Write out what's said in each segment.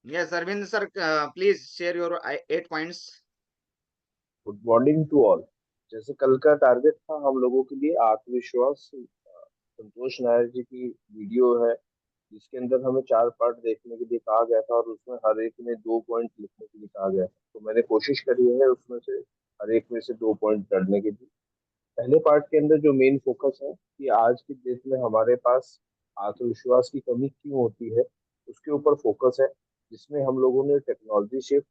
Yes, Arvind sir, please share your 8 points. Good morning to all. जैसे कल का target था हम लोगों के लिए आत्मविश्वास, संतोष नायर जी की वीडियो है जिसके अंदर हमें 4 पार्ट देखने के लिए कहा गया था और उसमें हर एक में 2 पॉइंट लिखने के लिए कहा गया था। तो मैंने कोशिश करी है उसमें से हर एक में से 2 पॉइंट करने के लिए। पहले पार्ट के अंदर जो मेन फोकस है कि आज की डेट में हमारे पास आत्मविश्वास की कमी क्यों होती है, उसके ऊपर फोकस है, जिसमें हम लोगों ने टेक्नोलॉजी शिफ्ट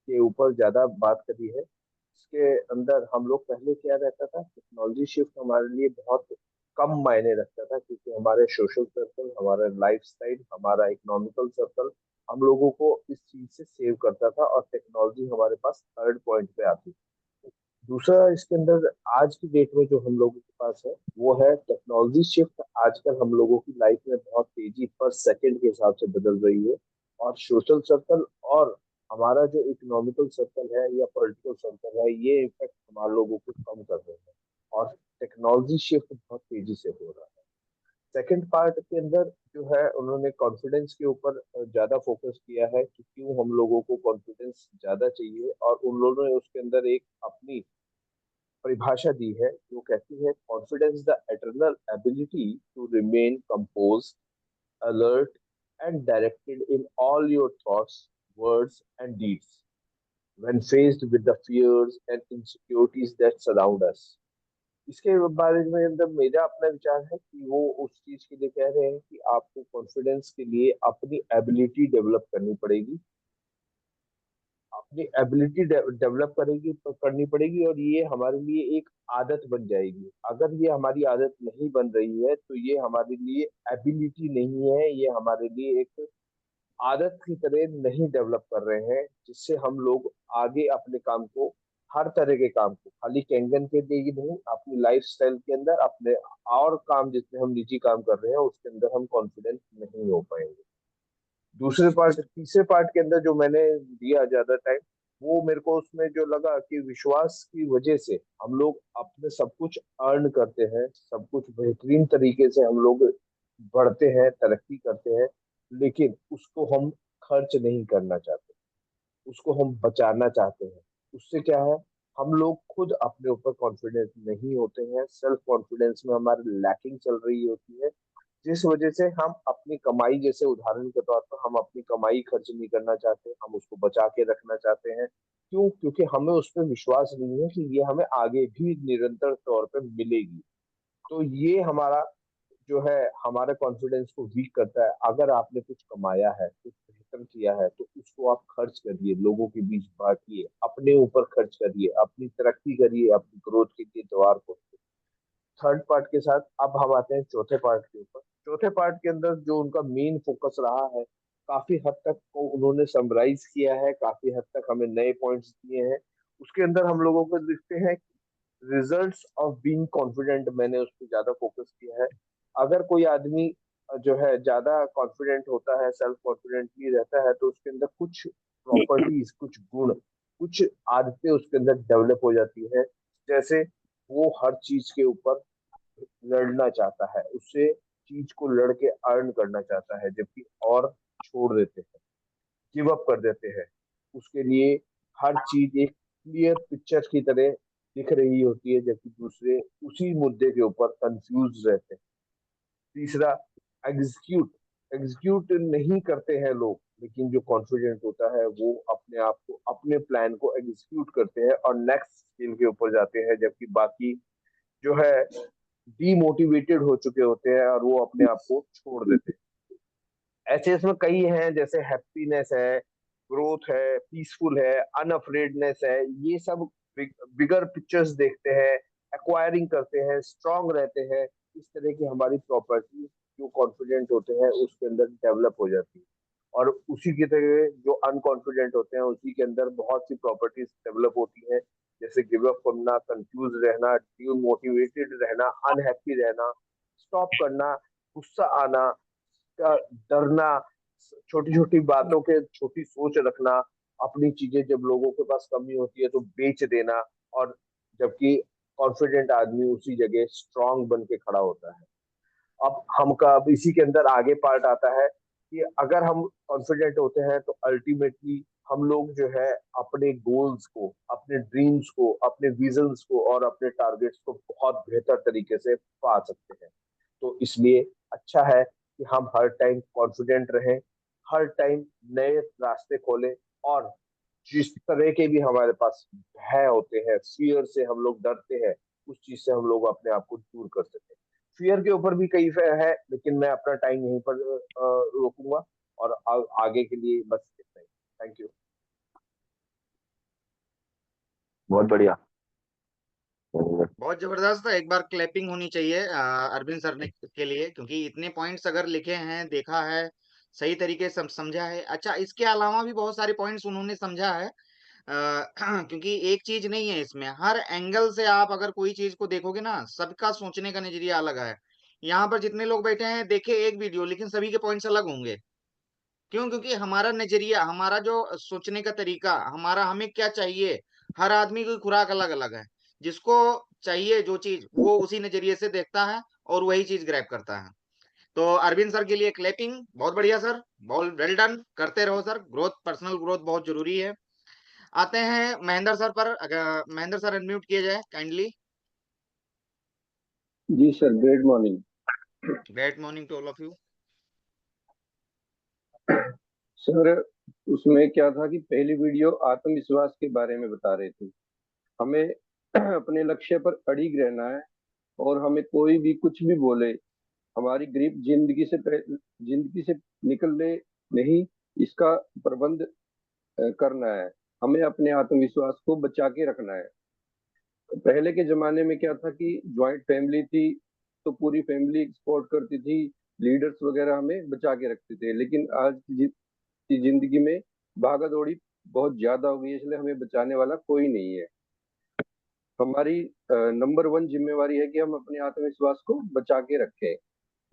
के ऊपर ज्यादा बात करी है। इसके अंदर हम लोग पहले क्या रहता था, टेक्नोलॉजी शिफ्ट हमारे लिए बहुत कम मायने रखता था क्योंकि हमारे सोशल सर्कल, हमारा लाइफस्टाइल, हमारा इकोनॉमिकल सर्कल हम लोगों को इस चीज से सेव करता था और टेक्नोलॉजी हमारे पास थर्ड पॉइंट पे आती थी। दूसरा इसके अंदर आज की डेट में जो हम लोगों के पास है वो है टेक्नोलॉजी शिफ्ट। आजकल हम लोगों की लाइफ में बहुत तेजी पर सेकंड के हिसाब से बदल रही है और सोशल सर्कल और हमारा जो इकोनॉमिकल सर्कल है या पॉलिटिकल सर्कल है ये इफेक्ट हमारे लोगों को कम कर रहे हैं और टेक्नोलॉजी शिफ्ट बहुत तेजी से हो रहा है। सेकंड पार्ट के अंदर जो है उन्होंने कॉन्फिडेंस के ऊपर ज्यादा फोकस किया है कि क्यों हम लोगों को कॉन्फिडेंस ज्यादा चाहिए और उन लोगों ने उसके अंदर एक अपनी परिभाषा दी है जो कहती है confidence the eternal ability to remain compose, alert and directed in all your thoughts, words and deeds when faced with the fears and insecurities that surround us। इसके बारे में अंदर मेरा अपना विचार है कि वो उस चीज के लिए कह रहे हैं कि आपको कॉन्फिडेंस के लिए अपनी एबिलिटी डेवलप करनी पड़ेगी, अपनी एबिलिटी डेवलप करेगी करनी पड़ेगी और ये हमारे लिए एक आदत बन जाएगी। अगर ये हमारी आदत नहीं बन रही है तो ये हमारे लिए एबिलिटी नहीं है, ये हमारे लिए एक आदत की तरह नहीं डेवलप कर रहे हैं जिससे हम लोग आगे अपने काम को, हर तरह के काम को, खाली कैंगन के लिए ही नहीं, अपनी लाइफ स्टाइल के अंदर अपने और काम जितने हम निजी काम कर रहे हैं उसके अंदर हम कॉन्फिडेंट नहीं हो पाएंगे। दूसरे पार्ट, तीसरे पार्ट के अंदर जो मैंने दिया ज्यादा टाइम, वो मेरे को उसमें जो लगा कि विश्वास की वजह से हम लोग अपने सब कुछ अर्न करते हैं, सब कुछ बेहतरीन तरीके से हम लोग बढ़ते हैं, तरक्की करते हैं, लेकिन उसको हम खर्च नहीं करना चाहते, उसको हम बचाना चाहते हैं। उससे क्या है, हम लोग खुद अपने ऊपर कॉन्फिडेंस नहीं होते हैं, सेल्फ कॉन्फिडेंस में हमारी लैकिंग चल रही होती है, जिस वजह से हम अपनी कमाई, जैसे उदाहरण के तौर पर हम अपनी कमाई खर्च नहीं करना चाहते, हम उसको बचा के रखना चाहते हैं। क्यों? क्योंकि हमें उस पर विश्वास नहीं है कि ये हमें आगे भी निरंतर तौर पर मिलेगी। तो ये हमारा जो है हमारे कॉन्फिडेंस को वीक करता है। अगर आपने कुछ कमाया है, कुछ बेहतर किया है, तो उसको आप खर्च करिए, लोगों के बीच बांटिए, अपने ऊपर खर्च करिए, अपनी तरक्की करिए, अपनी ग्रोथ के लिए द्वार खोलिए। थर्ड पार्ट के साथ अब हम आते हैं चौथे पार्ट के ऊपर। चौथे पार्ट के अंदर जो उनका मेन फोकस रहा है, काफी हद तक को उन्होंने समराइज किया है, काफी हद तक हमें नए पॉइंट्स दिए हैं। उसके अंदर हम लोगों को दिखते हैं रिजल्ट्स ऑफ बीइंग कॉन्फिडेंट, मैंने उस पर ज्यादा फोकस किया है। अगर कोई आदमी जो है ज्यादा कॉन्फिडेंट होता है, सेल्फ कॉन्फिडेंटली रहता है, तो उसके अंदर कुछ प्रॉपर्टीज, कुछ गुण, कुछ आदतें उसके अंदर डेवलप हो जाती है। जैसे वो हर चीज के ऊपर लड़ना चाहता है, उससे चीज को लड़के अर्न करना चाहता है, जबकि और छोड़ देते हैं, गिव अप कर देते हैं। उसके लिए हर चीज एक क्लियर पिक्चर की तरह दिख रही होती है, जबकि दूसरे उसी मुद्दे के ऊपर कंफ्यूज रहते हैं। तीसरा, एग्जीक्यूट एग्जीक्यूट नहीं करते हैं लोग, लेकिन जो कॉन्फिडेंट होता है वो अपने आप को, अपने प्लान को एग्जीक्यूट करते हैं और नेक्स्ट स्किल के ऊपर जाते हैं, जबकि बाकी जो है डीमोटिवेटेड हो चुके होते हैं और वो अपने आप को छोड़ देते हैं। ऐसे इसमें कई हैं, जैसे हैप्पीनेस है, ग्रोथ है, पीसफुल है, अनअफ्रेडनेस है, ये सब बिगर पिक्चर्स देखते हैं, एक्वायरिंग करते हैं, स्ट्रांग रहते हैं। इस तरह की हमारी प्रॉपर्टी जो कॉन्फिडेंट होते हैं उसके अंदर डेवलप हो जाती है। और उसी की तरह जो अनकॉन्फिडेंट होते हैं उसी के अंदर बहुत सी प्रॉपर्टीज डेवलप होती हैं, जैसे गिव अप करना, कंफ्यूज रहना, डिमोटिवेटेड रहना, अनहैप्पी रहना, स्टॉप करना, गुस्सा आना, का डरना, छोटी छोटी बातों के छोटी सोच रखना, अपनी चीजें जब लोगों के पास कमी होती है तो बेच देना, और जबकि कॉन्फिडेंट आदमी उसी जगह स्ट्रांग बन के खड़ा होता है। अब इसी के अंदर आगे पार्ट आता है, कि अगर हम कॉन्फिडेंट होते हैं तो अल्टीमेटली हम लोग जो है अपने गोल्स को, अपने ड्रीम्स को, अपने विजन्स को और अपने टारगेट्स को बहुत बेहतर तरीके से पा सकते हैं। तो इसलिए अच्छा है कि हम हर टाइम कॉन्फिडेंट रहें, हर टाइम नए रास्ते खोलें, और जिस तरह के भी हमारे पास भय होते हैं, फियर से हम लोग डरते हैं, उस चीज से हम लोग अपने आप को दूर कर सकें। फियर के ऊपर भी कई है, लेकिन मैं अपना टाइम यहीं पर रोकूंगा, और आगे के लिए बस इतना ही। Thank you. बहुत बढ़िया। बहुत जबरदस्त। एक बार क्लैपिंग होनी चाहिए अरविंद सर ने के लिए, क्योंकि इतने पॉइंट्स अगर लिखे हैं, देखा है, सही तरीके से समझा है। अच्छा, इसके अलावा भी बहुत सारे पॉइंट्स उन्होंने समझा है। क्योंकि एक चीज नहीं है इसमें, हर एंगल से आप अगर कोई चीज को देखोगे ना, सबका सोचने का नजरिया अलग है। यहाँ पर जितने लोग बैठे हैं, देखे एक वीडियो, लेकिन सभी के पॉइंट्स अलग होंगे। क्यों? क्योंकि हमारा नजरिया, हमारा जो सोचने का तरीका, हमारा हमें क्या चाहिए, हर आदमी की खुराक अलग अलग है। जिसको चाहिए जो चीज, वो उसी नजरिए से देखता है और वही चीज ग्रैब करता है। तो अरविंद सर के लिए क्लैपिंग। बहुत बढ़िया सर, बहुत वेल डन। करते रहो सर, ग्रोथ, पर्सनल ग्रोथ बहुत जरूरी है। आते हैं महेंद्र सर पर। अगर महेंद्र सर अनम्यूट किए जाए काइंडली। जी sir, great morning. Great morning to all of you. Sir, उसमें क्या था कि पहली वीडियो आत्मविश्वास के बारे में बता रहे थे। हमें अपने लक्ष्य पर अड़िग रहना है, और हमें कोई भी कुछ भी बोले, हमारी ग्रिप जिंदगी से निकलने नहीं, इसका प्रबंध करना है। हमें अपने आत्मविश्वास को बचा के रखना है। पहले के जमाने में क्या था कि ज्वाइंट फैमिली थी, तो पूरी फैमिली सपोर्ट करती थी, लीडर्स वगैरह हमें बचा के रखते थे। लेकिन आज की जिंदगी में भागा दौड़ी बहुत ज्यादा हो गई है, इसलिए हमें बचाने वाला कोई नहीं है। हमारी नंबर वन जिम्मेवारी है कि हम अपने आत्मविश्वास को बचा के रखें।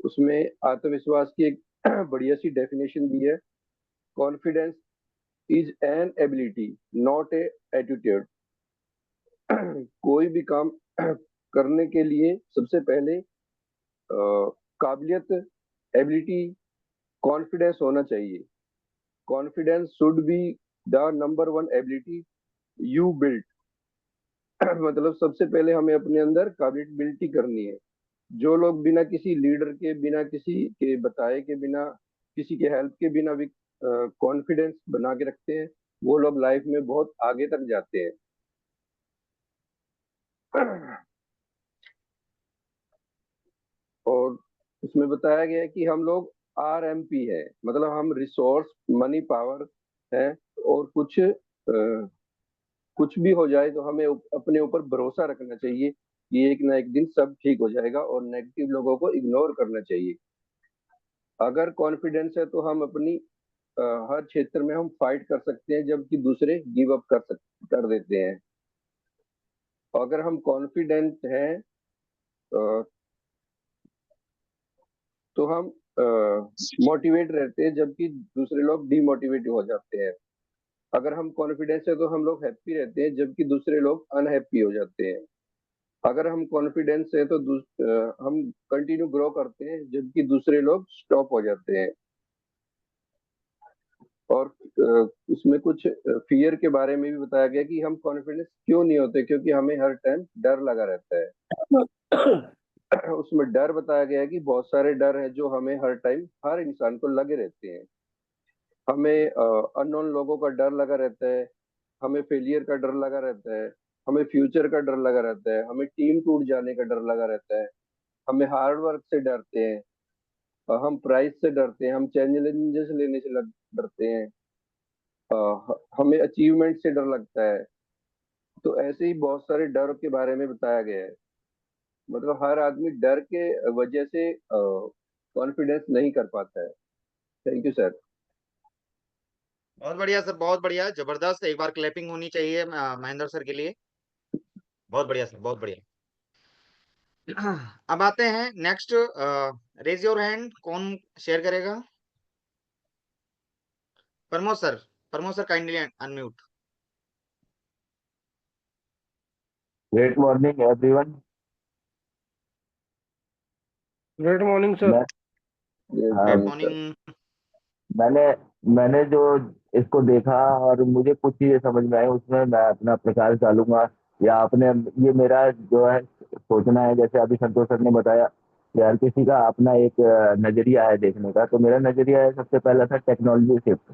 उसमें आत्मविश्वास की एक बढ़िया सी डेफिनेशन दी है। Confidence is an ability, not a attitude. कोई भी काम करने के लिए सबसे पहले काबिलियत, एबिलिटी, कॉन्फिडेंस होना चाहिए। Confidence should be the number one ability you build. मतलब सबसे पहले हमें अपने अंदर काबिलिटी करनी है। जो लोग बिना किसी लीडर के, बिना किसी के बताए के, बिना किसी के हेल्प के, बिना भी कॉन्फिडेंस बना के रखते हैं, वो लोग लाइफ में बहुत आगे तक जाते हैं। और उसमें बताया गया है कि हम लोग RMP है, मतलब हम रिसोर्स, मनी, पावर है। और कुछ भी हो जाए तो हमें अपने ऊपर भरोसा रखना चाहिए कि एक ना एक दिन सब ठीक हो जाएगा, और नेगेटिव लोगों को इग्नोर करना चाहिए। अगर कॉन्फिडेंस है तो हम अपनी हर क्षेत्र में हम फाइट कर सकते हैं, जबकि दूसरे गिव अप कर देते हैं। अगर हम कॉन्फिडेंट हैं तो हम मोटिवेट रहते हैं, जबकि दूसरे लोग डिमोटिवेट हो जाते हैं। अगर हम कॉन्फिडेंस है तो हम लोग हैप्पी रहते हैं, जबकि दूसरे लोग अनहैप्पी हो जाते हैं। अगर हम कॉन्फिडेंस है तो हम कंटिन्यू ग्रो करते हैं, जबकि दूसरे लोग स्टॉप हो जाते हैं। और उसमें कुछ फियर के बारे में भी बताया गया कि हम कॉन्फिडेंस क्यों नहीं होते, क्योंकि हमें हर टाइम डर लगा रहता है। उसमें डर बताया गया है कि बहुत सारे डर है जो हमें हर टाइम, हर इंसान को लगे रहते हैं। हमें अननोन लोगों का डर लगा रहता है, हमें फेलियर का डर लगा रहता है, हमें फ्यूचर का डर लगा रहता है, हमें टीम टूट जाने का डर लगा रहता है, हमें हार्ड वर्क से डरते हैं, हम प्राइस से डरते हैं, हम चैलेंजेस लेने से डरते हैं, हमें अचीवमेंट से डर लगता है। तो ऐसे ही बहुत सारे डर के बारे में बताया गया है। मतलब हर आदमी डर के वजह से कॉन्फिडेंस नहीं कर पाता है। Thank you sir. बहुत बढ़िया सर, बहुत बढ़िया, जबरदस्त। एक बार क्लैपिंग होनी चाहिए महेंद्र सर के लिए। बहुत बढ़िया सर, बहुत बढ़िया। अब आते हैं नेक्स्ट। रेज योर हैंड, कौन शेयर करेगा? Pramod sir, Pramod sir kindly unmute. Great morning everyone. Good morning sir. Good morning. मैंने मैंने जो इसको देखा और मुझे कुछ चीजें समझ में आई, उसमें मैं अपना प्रकाश डालूंगा, या अपने ये मेरा जो है सोचना है। जैसे अभी संतोष सर ने बताया कि हर किसी का अपना एक नजरिया है देखने का, तो मेरा नजरिया है सबसे पहला था टेक्नोलॉजी शिफ्ट।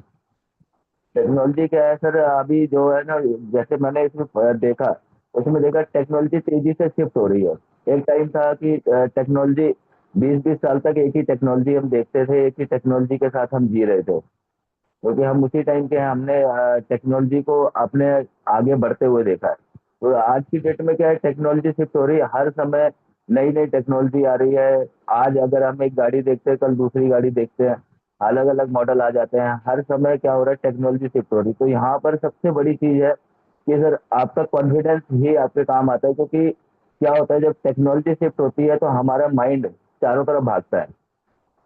टेक्नोलॉजी क्या है सर, अभी जो है ना, जैसे मैंने इसमें देखा, उसमें देखा टेक्नोलॉजी तेजी से शिफ्ट हो रही है। एक टाइम था कि टेक्नोलॉजी 20-20 साल तक एक ही टेक्नोलॉजी हम देखते थे, एक ही टेक्नोलॉजी के साथ हम जी रहे थे, क्योंकि हम उसी टाइम के हैं, हमने टेक्नोलॉजी को अपने आगे बढ़ते हुए देखा है। तो आज की डेट में क्या है, टेक्नोलॉजी शिफ्ट हो रही है, हर समय नई नई टेक्नोलॉजी आ रही है। आज अगर हम एक गाड़ी देखते हैं, कल दूसरी गाड़ी देखते हैं, अलग अलग मॉडल आ जाते हैं, हर समय क्या हो रहा है, टेक्नोलॉजी शिफ्ट हो रही है। तो यहाँ पर सबसे बड़ी चीज है कि सर आपका कॉन्फिडेंस ही आपके काम आता है, क्योंकि क्या होता है, जब टेक्नोलॉजी शिफ्ट होती है तो हमारा माइंड चारों तरफ भागता है।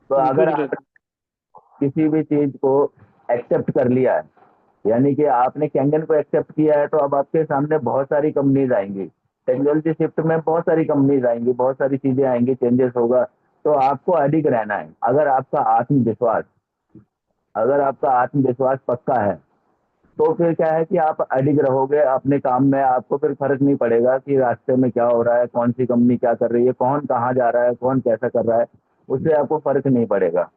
तो अगर बिल्कुल। आप किसी भी चीज को एक्सेप्ट कर लिया है, यानी कि आपने कैंगन को एक्सेप्ट किया है, तो अब आपके सामने बहुत सारी कंपनीज आएंगी, टेक्नोलॉजी शिफ्ट में बहुत सारी कंपनीज आएंगी, बहुत सारी चीजें आएंगी, चेंजेस होगा। तो आपको अडिग रहना है। अगर आपका आत्मविश्वास पक्का है, तो फिर क्या है कि आप अडिग रहोगे अपने काम में, आपको फिर फर्क नहीं पड़ेगा कि रास्ते में क्या हो रहा है, कौन सी कंपनी क्या कर रही है, कौन कहाँ जा रहा है, कौन कैसा कर रहा है, उससे आपको फर्क नहीं पड़ेगा।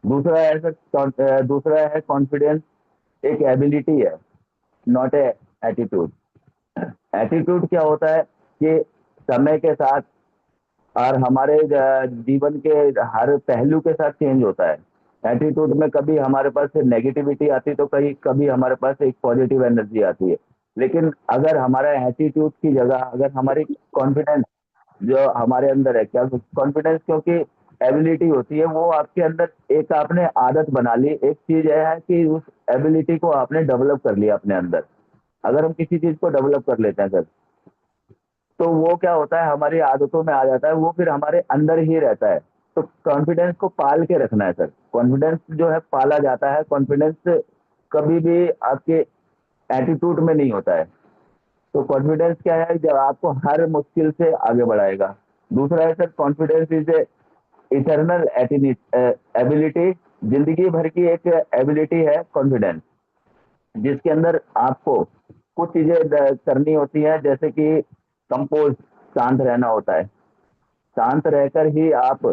दूसरा है कॉन्फिडेंस, एक एबिलिटी है, नॉट ए एटीट्यूड। एटीट्यूड क्या होता है कि समय के साथ और हमारे जीवन के हर पहलू के साथ चेंज होता है। एटीट्यूड में कभी हमारे पास नेगेटिविटी आती, तो कहीं कभी हमारे पास एक पॉजिटिव एनर्जी आती है। लेकिन अगर हमारा एटीट्यूड की जगह अगर हमारी कॉन्फिडेंस जो हमारे अंदर है, क्या कॉन्फिडेंस, क्योंकि एबिलिटी होती है वो आपके अंदर, एक आपने आदत बना ली, एक चीज है कि उस एबिलिटी को आपने डेवलप कर लिया अपने अंदर। अगर हम किसी चीज को डेवलप कर लेते हैं सर, तो वो क्या होता है, हमारी आदतों में आ जाता है, वो फिर हमारे अंदर ही रहता है। तो कॉन्फिडेंस को पाल के रखना है सर। कॉन्फिडेंस जो है पाला जाता है, कॉन्फिडेंस कभी भी आपके एटीट्यूड में नहीं होता है। तो कॉन्फिडेंस क्या है, जब आपको हर मुश्किल से आगे बढ़ाएगा। दूसरा है sir, confidence is a eternal ability, जिंदगी भर की एक एबिलिटी है कॉन्फिडेंस, जिसके अंदर आपको कुछ चीजें करनी होती है, जैसे कि कंपोज, शांत रहना होता है। शांत रहकर ही आप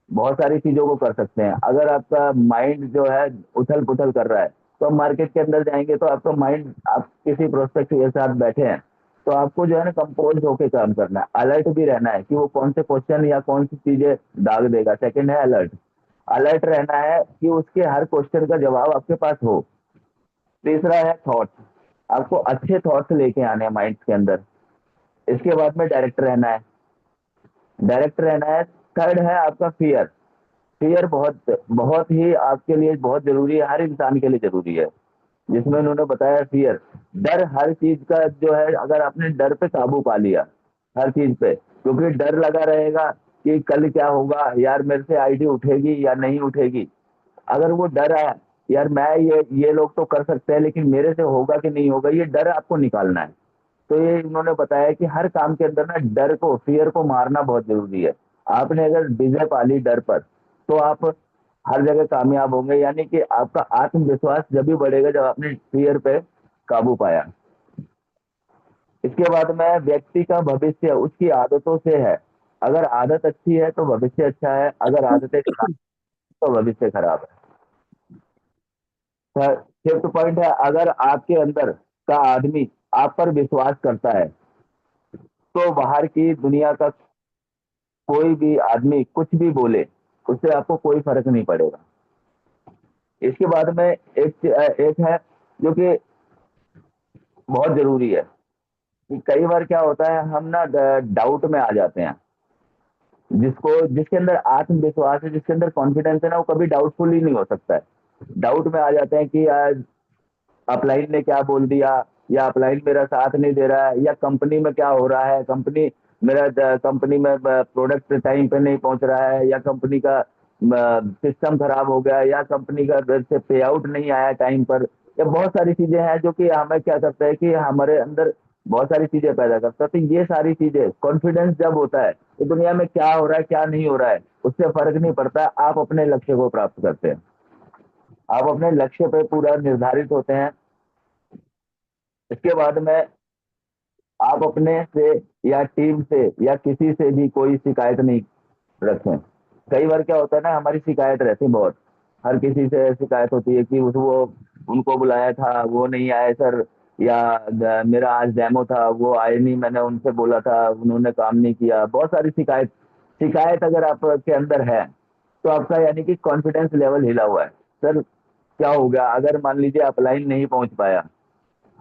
बहुत सारी चीजों को कर सकते हैं। अगर आपका माइंड जो है उथल पुथल कर रहा है, तो आप मार्केट के अंदर जाएंगे तो आपका माइंड, आप किसी प्रोस्पेक्ट के साथ बैठे हैं, तो आपको जो है ना कंपोज होकर काम करना है, अलर्ट भी रहना है कि वो कौन से क्वेश्चन या कौन सी चीजें दाग देगा। सेकंड है अलर्ट, अलर्ट रहना है कि उसके हर क्वेश्चन का जवाब आपके पास हो। तीसरा है थॉट्स, आपको अच्छे थॉट्स लेके आने हैं माइंड के अंदर। इसके बाद में डायरेक्ट रहना है, डायरेक्ट रहना है। थर्ड है आपका फियर। फियर बहुत बहुत ही आपके लिए बहुत जरूरी है, हर इंसान के लिए जरूरी है, जिसमें उन्होंने बताया फियर, डर हर चीज का जो है, अगर आपने डर पे काबू पा लिया हर चीज पे, क्योंकि डर लगा रहेगा कि कल क्या होगा, यार मेरे से आईडी उठेगी या नहीं उठेगी। अगर वो डर है, यार मैं ये लोग तो कर सकते हैं लेकिन मेरे से होगा कि नहीं होगा, ये डर आपको निकालना है। तो ये उन्होंने बताया कि हर काम के अंदर ना डर को, फियर को मारना बहुत जरूरी है। आपने अगर विजय पा ली डर पर, तो आप हर जगह कामयाब होंगे। यानी कि आपका आत्मविश्वास जब भी बढ़ेगा जब आपने फियर पे काबू पाया। इसके बाद में व्यक्ति का भविष्य उसकी आदतों से है। अगर आदत अच्छी है तो भविष्य अच्छा है, अगर आदतें खराब तो भविष्य खराब है। फिफ्थ पॉइंट है, अगर आपके अंदर का आदमी आप पर विश्वास करता है, तो बाहर की दुनिया का कोई भी आदमी कुछ भी बोले, उससे आपको कोई फर्क नहीं पड़ेगा। इसके बाद में एक है जो कि बहुत जरूरी है, कि कई बार क्या होता है, हम ना डाउट में आ जाते हैं। जिसके अंदर आत्मविश्वास है, जिसके अंदर कॉन्फिडेंस है ना, वो कभी डाउटफुल ही नहीं हो सकता है। डाउट में आ जाते हैं कि यार अपलाइन ने क्या बोल दिया, या अपलाइन मेरा साथ नहीं दे रहा है, या कंपनी में क्या हो रहा है, कंपनी में प्रोडक्ट टाइम पे नहीं पहुंच रहा है, या कंपनी का सिस्टम खराब हो गया, या कंपनी का से पे आउट नहीं आया टाइम पर। या बहुत सारी चीजें हैं जो कि हमें क्या करता है कि हमारे अंदर बहुत सारी चीजें पैदा करता है। तो ये सारी चीजें, कॉन्फिडेंस जब होता है तो दुनिया में क्या हो रहा है क्या नहीं हो रहा है उससे फर्क नहीं पड़ता, आप अपने लक्ष्य को प्राप्त करते हैं। आप अपने लक्ष्य पे पूरा निर्धारित होते हैं। इसके बाद में आप अपने से या टीम से या किसी से भी कोई शिकायत नहीं रखें। कई बार क्या होता है ना, हमारी शिकायत रहती है बहुत, हर किसी से शिकायत होती है कि वो उनको बुलाया था वो नहीं आए सर, या मेरा आज डेमो था वो आए नहीं, मैंने उनसे बोला था उन्होंने काम नहीं किया। बहुत सारी शिकायत शिकायत अगर आपके अंदर है तो आपका यानी कि कॉन्फिडेंस लेवल हिला हुआ है। सर क्या हो गया, अगर मान लीजिए अपलाइन नहीं पहुंच पाया,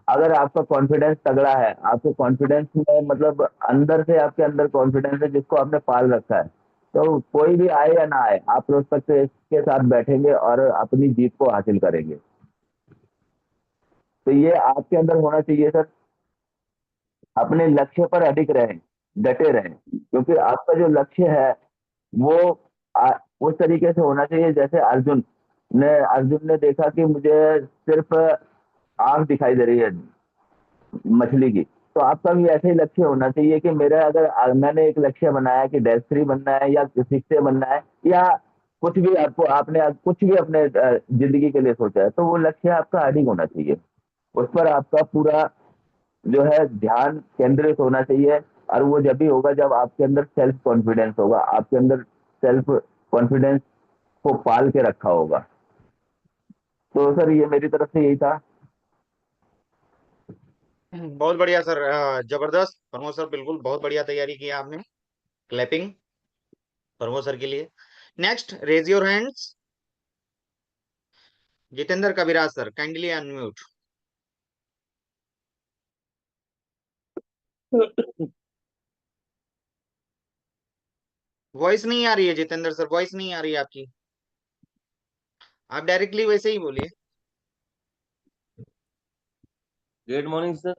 अगर आपका कॉन्फिडेंस तगड़ा है, आपके कॉन्फिडेंस में मतलब अंदर से आपके अंदर कॉन्फिडेंस है जिसको आपने पाल रखा है, तो कोई भी आए या ना आए आप प्रोस्पेक्ट के साथ बैठेंगे और अपनी जीत को हासिल करेंगे। तो ये आपके अंदर होना चाहिए सर। अपने लक्ष्य पर अडिग रहें, डटे रहें, क्योंकि आपका जो लक्ष्य है वो आ, उस तरीके से होना चाहिए जैसे अर्जुन ने देखा कि मुझे सिर्फ आंख दिखाई दे रही है मछली की। तो आपका भी ऐसे ही लक्ष्य होना चाहिए कि मेरा अगर मैंने एक लक्ष्य बनाया कि डैश थ्री बनना है या शिक्षक बनना है, या कुछ भी आपको आपने कुछ भी अपने जिंदगी के लिए सोचा है, तो वो लक्ष्य आपका अडिग होना चाहिए। उस पर आपका पूरा जो है ध्यान केंद्रित होना चाहिए। और वो जब भी होगा जब आपके अंदर सेल्फ कॉन्फिडेंस होगा, आपके अंदर सेल्फ कॉन्फिडेंस को पाल के रखा होगा। तो सर ये मेरी तरफ से यही था। बहुत बढ़िया सर, जबरदस्त प्रमोद सर, बिल्कुल बहुत बढ़िया तैयारी की आपने। क्लैपिंग प्रमोद सर के लिए। Next, raise your hands. Jitendra Kaviraj sir, kindly unmute. Voice नहीं आ रही है जितेंद्र सर, वॉइस नहीं आ रही है आपकी। आप डायरेक्टली वैसे ही बोलिए। Good morning sir.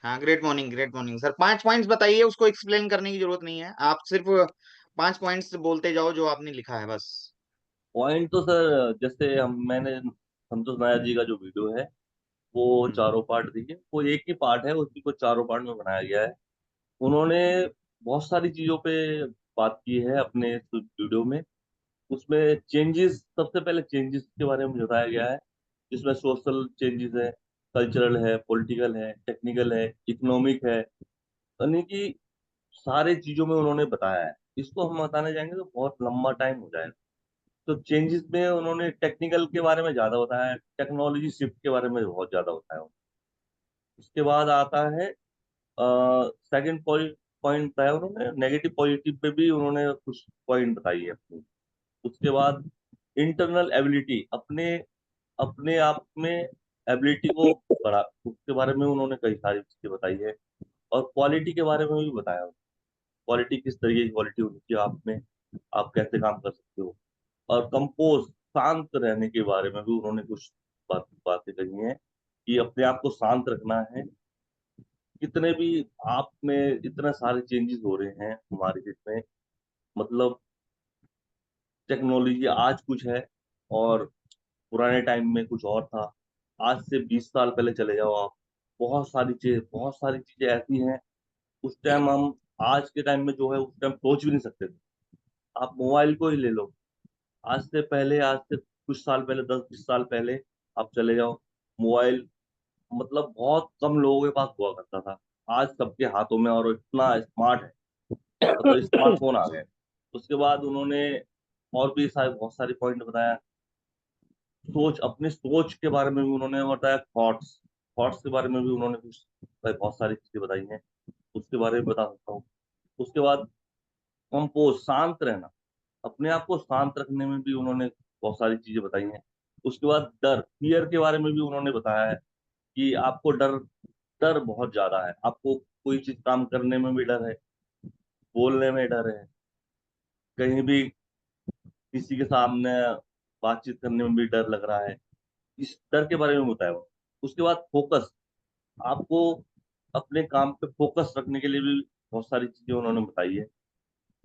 हाँ, great morning, great morning sir. 5 points बताइए, उसको एक्सप्लेन करने की जरूरत नहीं है, आप सिर्फ 5 पॉइंट्स बोलते जाओ जो आपने लिखा है बस। पॉइंट तो सर जैसे मैंने संतोष नायर जी का जो वीडियो है वो हम्म, चारों पार्ट देखिए, वो एक ही पार्ट है, उसी को चारों पार्ट में बनाया गया है। उन्होंने बहुत सारी चीजों पे बात की है अपने इस वीडियो में। उसमें चेंजेस, सबसे पहले चेंजेस के बारे में बताया गया है, जिसमें सोशल चेंजेस है, कल्चरल है, पॉलिटिकल है, टेक्निकल है, इकोनॉमिक है, यानी कि सारे चीजों में उन्होंने बताया है। इसको हम बताने जाएंगे तो बहुत लंबा टाइम हो जाएगा। तो चेंजेस में उन्होंने टेक्निकल के बारे में ज्यादा बताया है, टेक्नोलॉजी शिफ्ट के बारे में बहुत ज्यादा बताया है। उसके बाद आता है सेकंड पॉइंट पॉइंट बताया उन्होंने, नेगेटिव पॉजिटिव पे भी उन्होंने कुछ पॉइंट बताई है अपनी। उसके बाद इंटरनल एबिलिटी, अपने अपने आप में एबिलिटी को बढ़ा, उसके बारे में उन्होंने कई सारी चीजें बताई है। और क्वालिटी के बारे में भी बताया, क्वालिटी किस तरीके की क्वालिटी होनी चाहिए आप में, आप कैसे काम कर सकते हो। और कंपोज, शांत रहने के बारे में भी उन्होंने कुछ बातें कही हैं कि अपने आप को शांत रखना है। कितने भी आप में इतने सारे चेंजेस हो रहे हैं मार्केट में, मतलब टेक्नोलॉजी आज कुछ है और पुराने टाइम में कुछ और था। आज से 20 साल पहले चले जाओ आप, बहुत सारी चीजें ऐसी हैं उस टाइम हम, आज के टाइम में जो है उस टाइम सोच भी नहीं सकते थे। आप मोबाइल को ही ले लो, आज से पहले, आज से कुछ साल पहले, 10-20 साल पहले आप चले जाओ, मोबाइल मतलब बहुत कम लोगों के पास हुआ करता था। आज सबके हाथों में, और इतना स्मार्ट है, मतलब स्मार्टफोन आ गए। उसके बाद उन्होंने और भी सारे बहुत सारे पॉइंट बताया। सोच, अपनी सोच के बारे में भी उन्होंने बताया, थॉट्स थॉट्स के बारे में भी उन्होंने कुछ बहुत सारी चीजें बताई हैं, उसके बारे में बता सकता हूँ। उसके बाद कंपोज, शांत रहना, अपने आप को शांत रखने में भी उन्होंने बहुत सारी चीजें बताई हैं। उसके बाद डर, फियर के बारे में भी उन्होंने बताया है कि आपको डर डर बहुत ज्यादा है, आपको कोई चीज काम करने में भी डर है, बोलने में डर है, कहीं भी किसी के सामने बातचीत करने में भी डर लग रहा है, इस डर के बारे में बताया हुआ। उसके बाद फोकस, आपको अपने काम पे फोकस रखने के लिए भी बहुत सारी चीजें उन्होंने बताई है।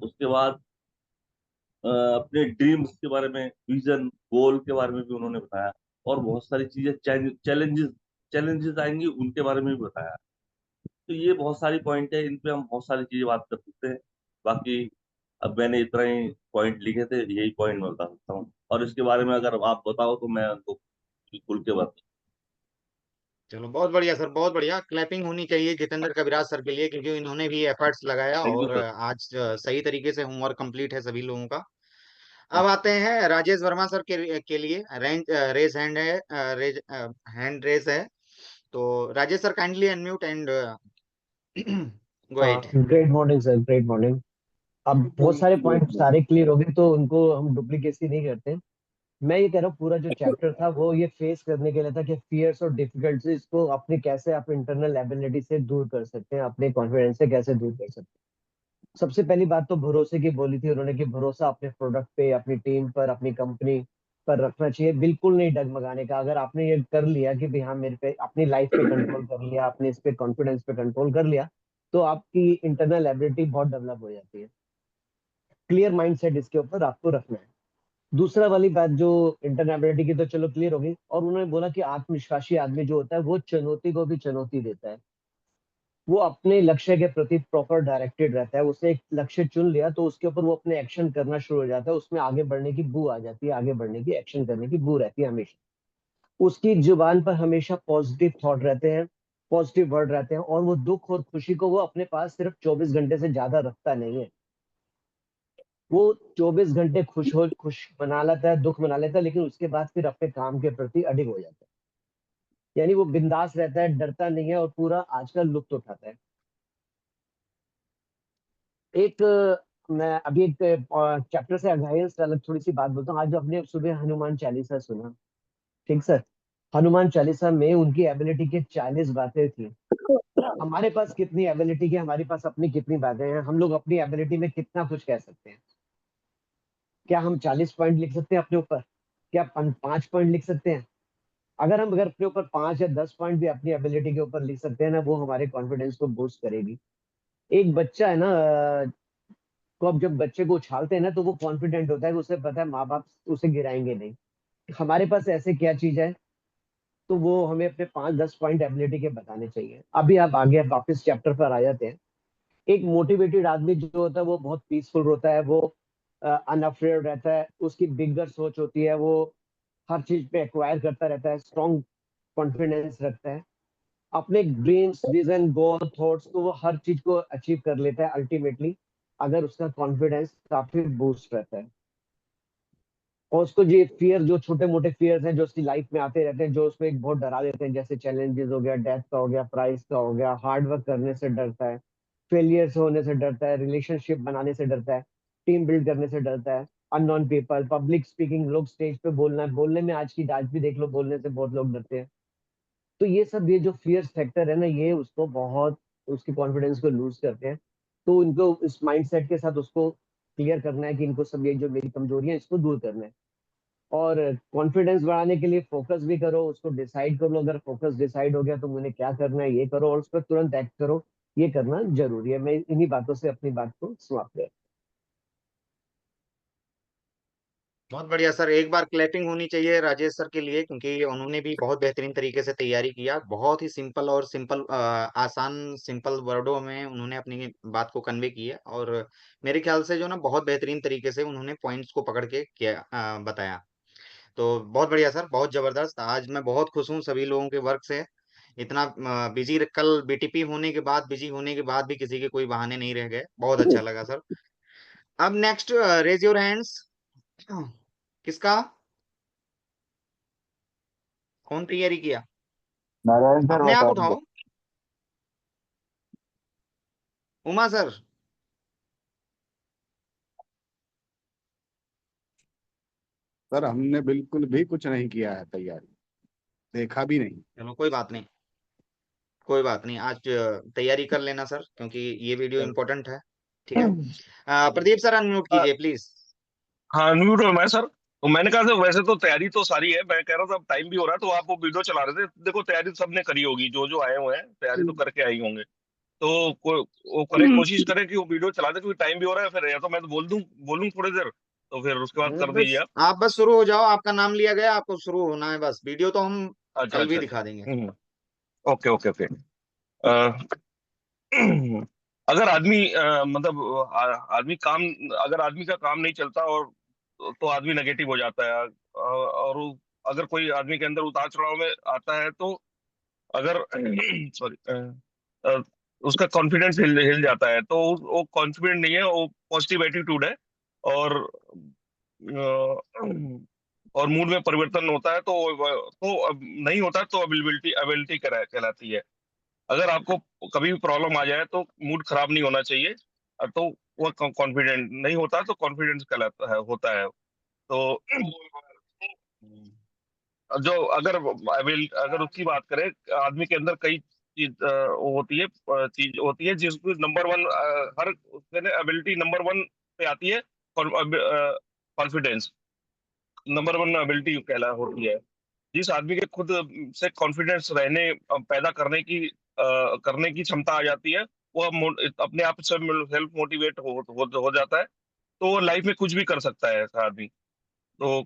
उसके बाद अपने ड्रीम्स के बारे में, विजन, गोल के बारे में भी उन्होंने बताया। और बहुत सारी चीजें, चैलेंजेस चैलेंजेस आएंगी उनके बारे में भी बताया। तो ये बहुत सारी पॉइंट है, इन पे हम बहुत सारी चीजें बात कर सकते हैं। बाकी अब मैंने इतना ही पॉइंट लिखे थे, यही पॉइंट मैं बता सकता हूँ, और इसके बारे में अगर आप बताओ तो मैं उनको खुल के बता। चलो बहुत बढ़िया सर, बहुत बढ़िया। क्लैपिंग होनी चाहिए जितेंद्र कविराज सर के लिए, क्योंकि इन्होंने भी एफर्ट्स लगाया थैंक यू और सर। आज सही तरीके से होमवर्क कंप्लीट है सभी लोगों का। अब आते हैं राजेश वर्मा सर के लिए। रेज हैंड है, रेज हैंड रेज है। तो Rajesh sir kindly unmute and go ahead. Great morning sir, great morning. अब बहुत सारे पॉइंट सारे क्लियर हो गए तो उनको हम डुप्लीकेसी नहीं करते। मैं ये कह रहा हूँ पूरा जो चैप्टर था वो ये फेस करने के लिए था कि फियर्स और डिफिकल्टीज को अपने कैसे आप इंटरनल एबिलिटी से दूर कर सकते हैं, अपने कॉन्फिडेंस से कैसे दूर कर सकते हैं। सबसे पहली बात तो भरोसे की बोली थी उन्होंने कि भरोसा अपने प्रोडक्ट पे, अपनी टीम पर, अपनी कंपनी पर रखना चाहिए, बिल्कुल नहीं डगमगाने का। अगर आपने ये कर लिया कि भाई हाँ मेरे पे अपनी लाइफ पे कंट्रोल कर लिया, अपने इस पे कॉन्फिडेंस पे कंट्रोल कर लिया, तो आपकी इंटरनल एबिलिटी बहुत डेवलप हो जाती है। क्लियर माइंडसेट इसके ऊपर आपको रखना है। दूसरा वाली बात जो इंटरनल एबिलिटी की, तो चलो क्लियर हो गई। और उन्होंने बोला कि आत्मविश्वासी आदमी जो होता है वो चुनौती को भी चुनौती देता है। वो अपने लक्ष्य के प्रति प्रॉपर डायरेक्टेड रहता है। उसने एक लक्ष्य चुन लिया तो उसके ऊपर वो अपने एक्शन करना शुरू हो जाता है, उसमें आगे बढ़ने की बू आ जाती है, आगे बढ़ने की, एक्शन करने की बू रहती है हमेशा। उसकी जुबान पर हमेशा पॉजिटिव थॉट रहते हैं, पॉजिटिव वर्ड रहते हैं, और वो दुख और खुशी को वो अपने पास सिर्फ 24 घंटे से ज्यादा रखता नहीं है। वो 24 घंटे खुश मना लेता है, दुख मना लेता है, लेकिन उसके बाद फिर अपने काम के प्रति अडिग हो जाता है। यानी वो बिंदास रहता है, डरता नहीं है, और पूरा आज का लुत्फ उठाता है। एक मैं अभी एक चैप्टर से अगेंस्ट अलग थोड़ी सी बात बोलता हूँ। आज जो हमने सुबह हनुमान चालीसा सुना, ठीक सर, हनुमान चालीसा में उनकी एबिलिटी की 40 बातें थी। हमारे पास कितनी एबिलिटी की, हमारे पास अपनी कितनी बातें हैं, हम लोग अपनी एबिलिटी में कितना कुछ कह सकते हैं? क्या हम 40 पॉइंट लिख सकते हैं अपने ऊपर? क्या 5 पॉइंट लिख सकते हैं? अगर अपने ऊपर 5 या 10 पॉइंट भी अपनी एबिलिटी के ऊपर लिख सकते हैं ना, वो हमारे कॉन्फिडेंस को बूस्ट करेगी। एक बच्चा है ना, को अब जब बच्चे को उछालते हैं ना तो वो कॉन्फिडेंट होता है कि उसे पता है माँ बाप उसे गिराएंगे नहीं। हमारे पास ऐसे क्या चीज है, तो वो हमें अपने 5-10 पॉइंट एबिलिटी के बताने चाहिए। अभी आप आगे वापस चैप्टर पर आ जाते हैं। एक मोटिवेटेड आदमी जो होता है वो बहुत पीसफुल होता है, वो अनअफ्रेड रहता है, उसकी बिगर सोच होती है, वो हर चीज पे एक्वायर करता रहता है, स्ट्रॉन्ग कॉन्फिडेंस रखता है। अपने ड्रीम्स, विजन, गोल, थॉट्स को वो हर चीज को अचीव कर लेता है अल्टीमेटली, अगर उसका कॉन्फिडेंस काफी बूस्ट रहता है। और उसको ये फियर, जो छोटे मोटे फियर्स हैं जो उसकी लाइफ में आते रहते हैं, जो उसको एक बहुत डरा देते हैं, जैसे चैलेंजेस हो गया, डेथ का हो गया, प्राइस का हो गया, हार्ड वर्क करने से डरता है, फेलियर्स होने से डरता है, रिलेशनशिप बनाने से डरता है, टीम बिल्ड करने से डरता है, अननोन पीपल, पब्लिक स्पीकिंग, लोग स्टेज पे बोलने में, आज भी देख लो, बोलने से बहुत लोग डरते हैं। तो ये सब, ये जो फियर फैक्टर है ना, ये उसको बहुत, उसके कॉन्फिडेंस को लूज करते हैं। तो उनको इस माइंडसेट के साथ उसको क्लियर करना है कि इनको सब, ये जो मेरी कमजोरियां हैं, इसको दूर करना है। और कॉन्फिडेंस बढ़ाने के लिए फोकस भी करो, उसको डिसाइड कर लो। अगर फोकस डिसाइड हो गया तो मुझे क्या करना है ये करो, और उस पर तुरंत एक्ट करो। ये करना जरूरी है। मैं इन्हीं बातों से अपनी बात को समाप्त कर। बहुत बढ़िया सर, एक बार क्लैपिंग होनी चाहिए राजेश सर के लिए, क्योंकि उन्होंने भी बहुत बेहतरीन तरीके से तैयारी किया। बहुत ही सिंपल और आसान सिंपल वर्डों में उन्होंने अपनी बात को कन्वे किया, और मेरे ख्याल से जो ना बहुत बेहतरीन तरीके से उन्होंने पॉइंट्स को पकड़ के किया, बताया। तो बहुत बढ़िया सर, बहुत जबरदस्त। आज मैं बहुत खुश हूँ सभी लोगों के वर्क से। इतना बिजी, कल बीटीपी होने के बाद, बिजी होने के बाद भी किसी के कोई बहाने नहीं रह गए। बहुत अच्छा लगा सर। अब नेक्स्ट, रेज योर हैंड्स। किसका, कौन तैयारी किया? नारायण सर अपने आप बता दो। उठाओ। उमा सर। सर हमने बिल्कुल भी कुछ नहीं किया है, तैयारी देखा भी नहीं। चलो कोई बात नहीं, कोई बात नहीं। आज तैयारी कर लेना सर, क्योंकि ये वीडियो इंपॉर्टेंट है। ठीक है। प्रदीप सर अनम्यूट अ, कीजिए प्लीज। हाँ, म्यूट हूँ मैं सर। तो मैंने कहा सर वैसे तो तैयारी तो सारी है, मैं कह रहा था अब टाइम भी हो रहा है, तो आप वो वीडियो चला रहे थे, देखो तैयारी तो सबने करी होगी, जो जो आए हुए हैं तैयारी तो करके आई होंगे। तो वो करे, कोशिश करें कि वो वीडियो चला दे, क्योंकि टाइम भी हो रहा है। फिर या तो मैं तो बोलूँ थोड़ी देर, तो फिर उसके बाद कर बस दीजिए आप। आप बस शुरू हो जाओ, आपका नाम लिया गया, आपको शुरू होना है बस। वीडियो तो हम अच्छा कल भी अच्छा दिखा अच्छा। देंगे। Okay okay okay. अगर आदमी मतलब आदमी काम, अगर आदमी का काम नहीं चलता और तो आदमी नेगेटिव हो जाता है। और अगर कोई आदमी के अंदर उतार चढ़ाव में आता है तो अगर सॉरी, उसका कॉन्फिडेंस हिल हिल जाता है, तो वो कॉन्फिडेंट नहीं है, वो पॉजिटिव एटीट्यूड है। और और मूड में परिवर्तन होता है, तो अब नहीं होता तो अवेलेबिलिटी अवेलेबिलिटी कहलाती है। अगर आपको कभी भी प्रॉब्लम आ जाए तो मूड खराब नहीं होना चाहिए। तो वो कॉन्फिडेंट नहीं होता तो कॉन्फिडेंस कहलाता है, होता है। तो जो अगर उसकी बात करें, आदमी के अंदर कई चीज वो होती है, चीज होती है जिसको नंबर वन, हर उसमें एबिलिटी नंबर वन पे आती है। कॉन्फिडेंस नंबर वन एबिलिटी कहला होती है। जिस आदमी के खुद से कॉन्फिडेंस पैदा करने की क्षमता आ जाती है, वो अपने आप से सेल्फ मोटिवेट हो जाता है। तो वो लाइफ में कुछ भी कर सकता है ऐसा आदमी। तो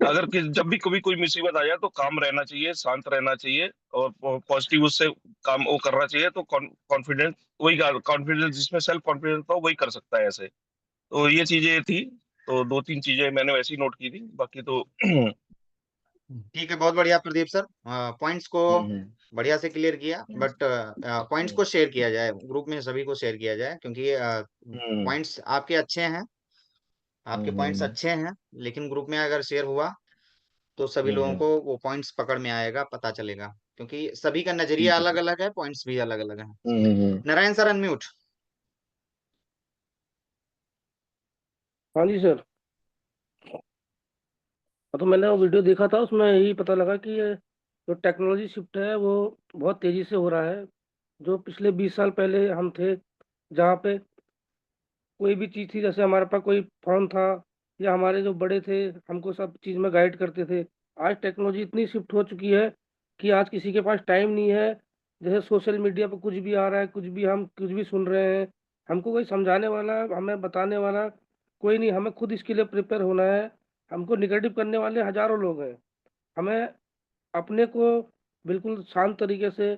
जब भी कभी कोई मुसीबत आ जाए तो काम रहना चाहिए, शांत रहना चाहिए, और पॉजिटिव उससे काम वो करना चाहिए। तो कॉन्फिडेंस, वही कॉन्फिडेंस जिसमें सेल्फ कॉन्फिडेंस हो वही कर सकता है ऐसे। तो ये चीजें थी। तो दो तीन चीजें मैंने वैसे ही नोट की थी, बाकी तो ठीक है, बहुत बढ़िया प्रदीप सर। पॉइंट्स को हम्म, बढ़िया से क्लियर किया, बट पॉइंट्स को शेयर किया जाए ग्रुप में, सभी को शेयर किया जाए, क्योंकि हम्म, पॉइंट्स आपके अच्छे हैं, आपके पॉइंट्स हम्म, अच्छे हैं, लेकिन ग्रुप में अगर शेयर हुआ तो सभी लोगों हम्म, को वो पॉइंट्स पकड़ में आएगा, पता चलेगा, क्योंकि सभी का नजरिया ठीक है अलग सर। अलग है, पॉइंट्स भी अलग अलग है। हम्म। Narayan sir, unmute. हाँ जी सर। तो मैंने वो वीडियो देखा था, उसमें यही पता लगा कि ये जो टेक्नोलॉजी शिफ्ट है वो बहुत तेजी से हो रहा है। जो पिछले 20 साल पहले हम थे, जहाँ पे कोई भी चीज़ थी, जैसे हमारे पास कोई फोन था या हमारे जो बड़े थे हमको सब चीज़ में गाइड करते थे, आज टेक्नोलॉजी इतनी शिफ्ट हो चुकी है कि आज किसी के पास टाइम नहीं है। जैसे सोशल मीडिया पर कुछ भी आ रहा है, कुछ भी हम कुछ भी सुन रहे हैं, हमको कोई समझाने वाला, हमें बताने वाला कोई नहीं, हमें खुद इसके लिए प्रिपेयर होना है। हमको निगेटिव करने वाले हजारों लोग हैं। हमें अपने को बिल्कुल शांत तरीके से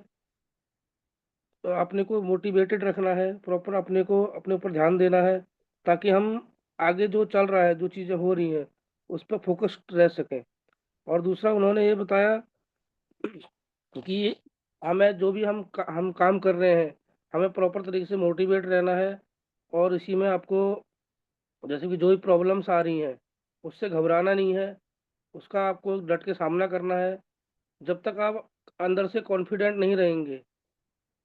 अपने को मोटिवेटेड रखना है, प्रॉपर अपने को अपने ऊपर ध्यान देना है, ताकि हम आगे जो चल रहा है, जो चीज़ें हो रही हैं, उस पर फोकस्ड रह सकें। और दूसरा उन्होंने ये बताया कि हमें जो भी हम काम कर रहे हैं, हमें प्रॉपर तरीके से मोटिवेट रहना है। और इसी में आपको जैसे कि जो भी प्रॉब्लम्स आ रही हैं, उससे घबराना नहीं है, उसका आपको डट के सामना करना है। जब तक आप अंदर से कॉन्फिडेंट नहीं रहेंगे,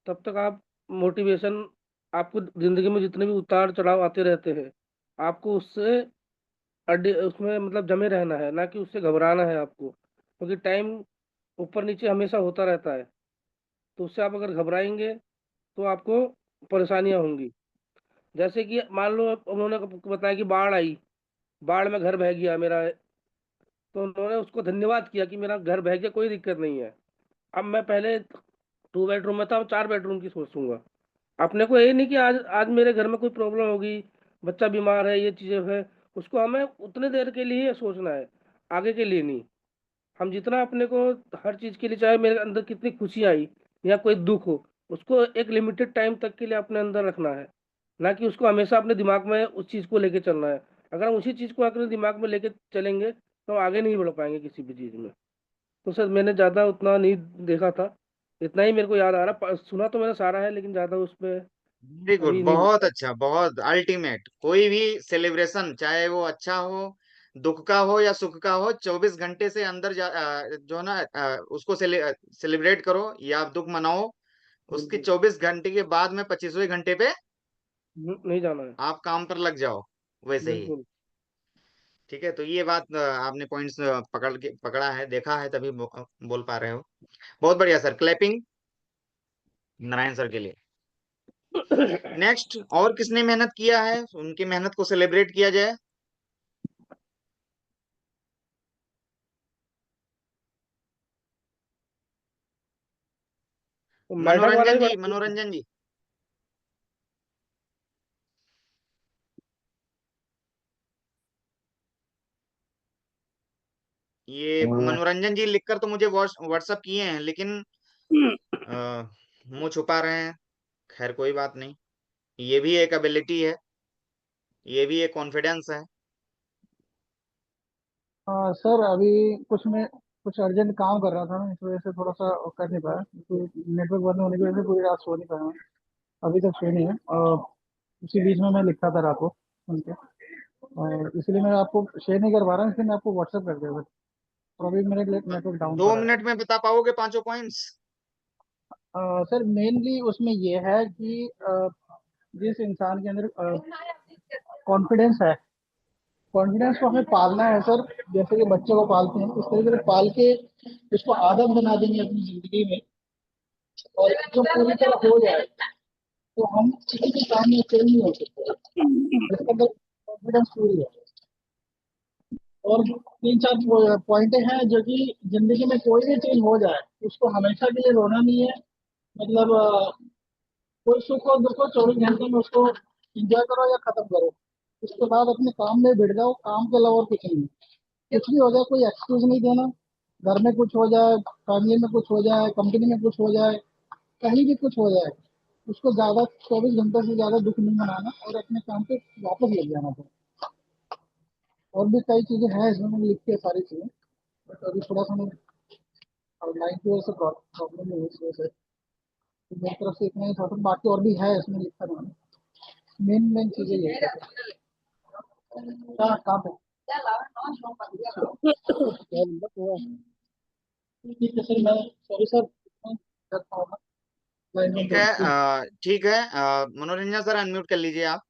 तब तक आप मोटिवेशन, आपको ज़िंदगी में जितने भी उतार चढ़ाव आते रहते हैं, आपको उससे अड्डे उसमें मतलब जमे रहना है, ना कि उससे घबराना है आपको, क्योंकि टाइम ऊपर नीचे हमेशा होता रहता है। तो उससे आप अगर घबराएंगे तो आपको परेशानियां होंगी। जैसे कि मान लो उन्होंने बताया कि बाढ़ आई, बाढ़ में घर बह गया मेरा, तो उन्होंने उसको धन्यवाद किया कि मेरा घर बह गया, कोई दिक्कत नहीं है। अब मैं पहले 2 बेडरूम में था, अब 4 बेडरूम की सोचूंगा। अपने को ये नहीं कि आज आज मेरे घर में कोई प्रॉब्लम होगी, बच्चा बीमार है, ये चीज़ें हैं, उसको हमें उतने देर के लिए ही सोचना है, आगे के लिए नहीं। हम जितना अपने को हर चीज़ के लिए, चाहे मेरे अंदर कितनी खुशी आई या कोई दुख हो, उसको एक लिमिटेड टाइम तक के लिए अपने अंदर रखना है, ना कि उसको हमेशा अपने दिमाग में उस चीज़ को लेके चलना है। अगर हम उसी चीज़ को अपने दिमाग में लेके चलेंगे तो हम आगे नहीं बढ़ पाएंगे किसी भी चीज़ में। तो सर मैंने ज़्यादा उतना नहीं देखा था, इतना ही मेरे को याद आ रहा, सुना तो मैंने सारा है, लेकिन ज़्यादा उस पर वेरी गुड, अभी नहीं हो बहुत पाया। अच्छा, बहुत अल्टीमेट। कोई भी सेलिब्रेशन, चाहे वो अच्छा हो, दुख का हो या सुख का हो, 24 घंटे से अंदर जो है ना, उसको सेलिब्रेट करो या दुख मनाओ। उसके बिल्कुल। 24 घंटे के बाद में 25वें घंटे पे नहीं जाना है। आप काम पर लग जाओ, वैसे ही। बिल्कुल। ठीक है, तो ये बात आपने पॉइंट्स पकड़ा है, देखा है, तभी बोल पा रहे हो। बहुत बढ़िया सर, क्लैपिंग नारायण सर के लिए। नेक्स्ट, और किसने मेहनत किया है, उनकी मेहनत को सेलिब्रेट किया जाए। तो मेढक वाला भी बड़ा मनोरंजन जी, ये मनोरंजन जी लिखकर तो मुझे व्हाट्सअप किए हैं, लेकिन मुंह छुपा रहे हैं। खैर, कोई बात नहीं। ये भी एक एबिलिटी है, ये भी एक कॉन्फिडेंस है। सर अभी कुछ अर्जेंट काम कर रहा था मैं, इस वजह से थोड़ा सा कर नहीं पाया, नेटवर्क बंद होने की वजह से पूरी रात सो नहीं पाया मैं। अभी तक सो नहीं है, और उसी बीच में मैं लिखा था रात को सुन के, और इसलिए मैं आपको शेयर नहीं कर पा रहा हूँ, इसलिए मैं आपको व्हाट्सएप कर दिया बस। और अभी मेरे नेटवर्क डाउन 2 पड़ा है। मिनट में बता पाओगे पांचों पॉइंट्स? सर मेनली उसमें ये है कि जिस इंसान के अंदर कॉन्फिडेंस है, कॉन्फिडेंस को हमें पालना है सर। जैसे कि बच्चे को पालते हैं उस तरीके से पाल के उसको आदत बना देंगे अपनी जिंदगी में, और जो पूरी तरह हो जाए तो हम किसी के सामने फेल नहीं हो सकते, जिसके अंदर कॉन्फिडेंस पूरी है। और 3-4 पॉइंट हैं जो कि जिंदगी में कोई भी चीज हो जाए उसको हमेशा के लिए रोना नहीं है। मतलब कोई सुख और दुख हो 24 घंटे में उसको एंजॉय करो या खत्म करो, उसके बाद अपने काम में भिड़ जाओ, काम के अलावा और कुछ नहीं। कुछ भी हो जाए कोई एक्सक्यूज नहीं देना। घर में कुछ हो जाए, फैमिली में कुछ हो जाए, कंपनी में कुछ हो जाए, कहीं भी कुछ हो जाए, उसको ज्यादा 24 घंटे से ज्यादा दुख नहीं मनाना और अपने काम पे वापस लग जाना था। और भी कई चीजें हैं इसमें, मैंने लिखी है सारी चीजें, बट अभी थोड़ा सा लाइन की वजह से प्रॉब्लम नहीं है इस वजह से। तो मेरी तरफ से इतना ही था, बाकी और भी है इसमें लिखा मैंने। मेन मेन चीजें ये है। कहाँ पे? ठीक है सर, मैं सॉरी सर, मैं करता हूँ लाइन में ठीक है, तो। ठीक है। मनोरंजन सर अनम्यूट कर लीजिए आप।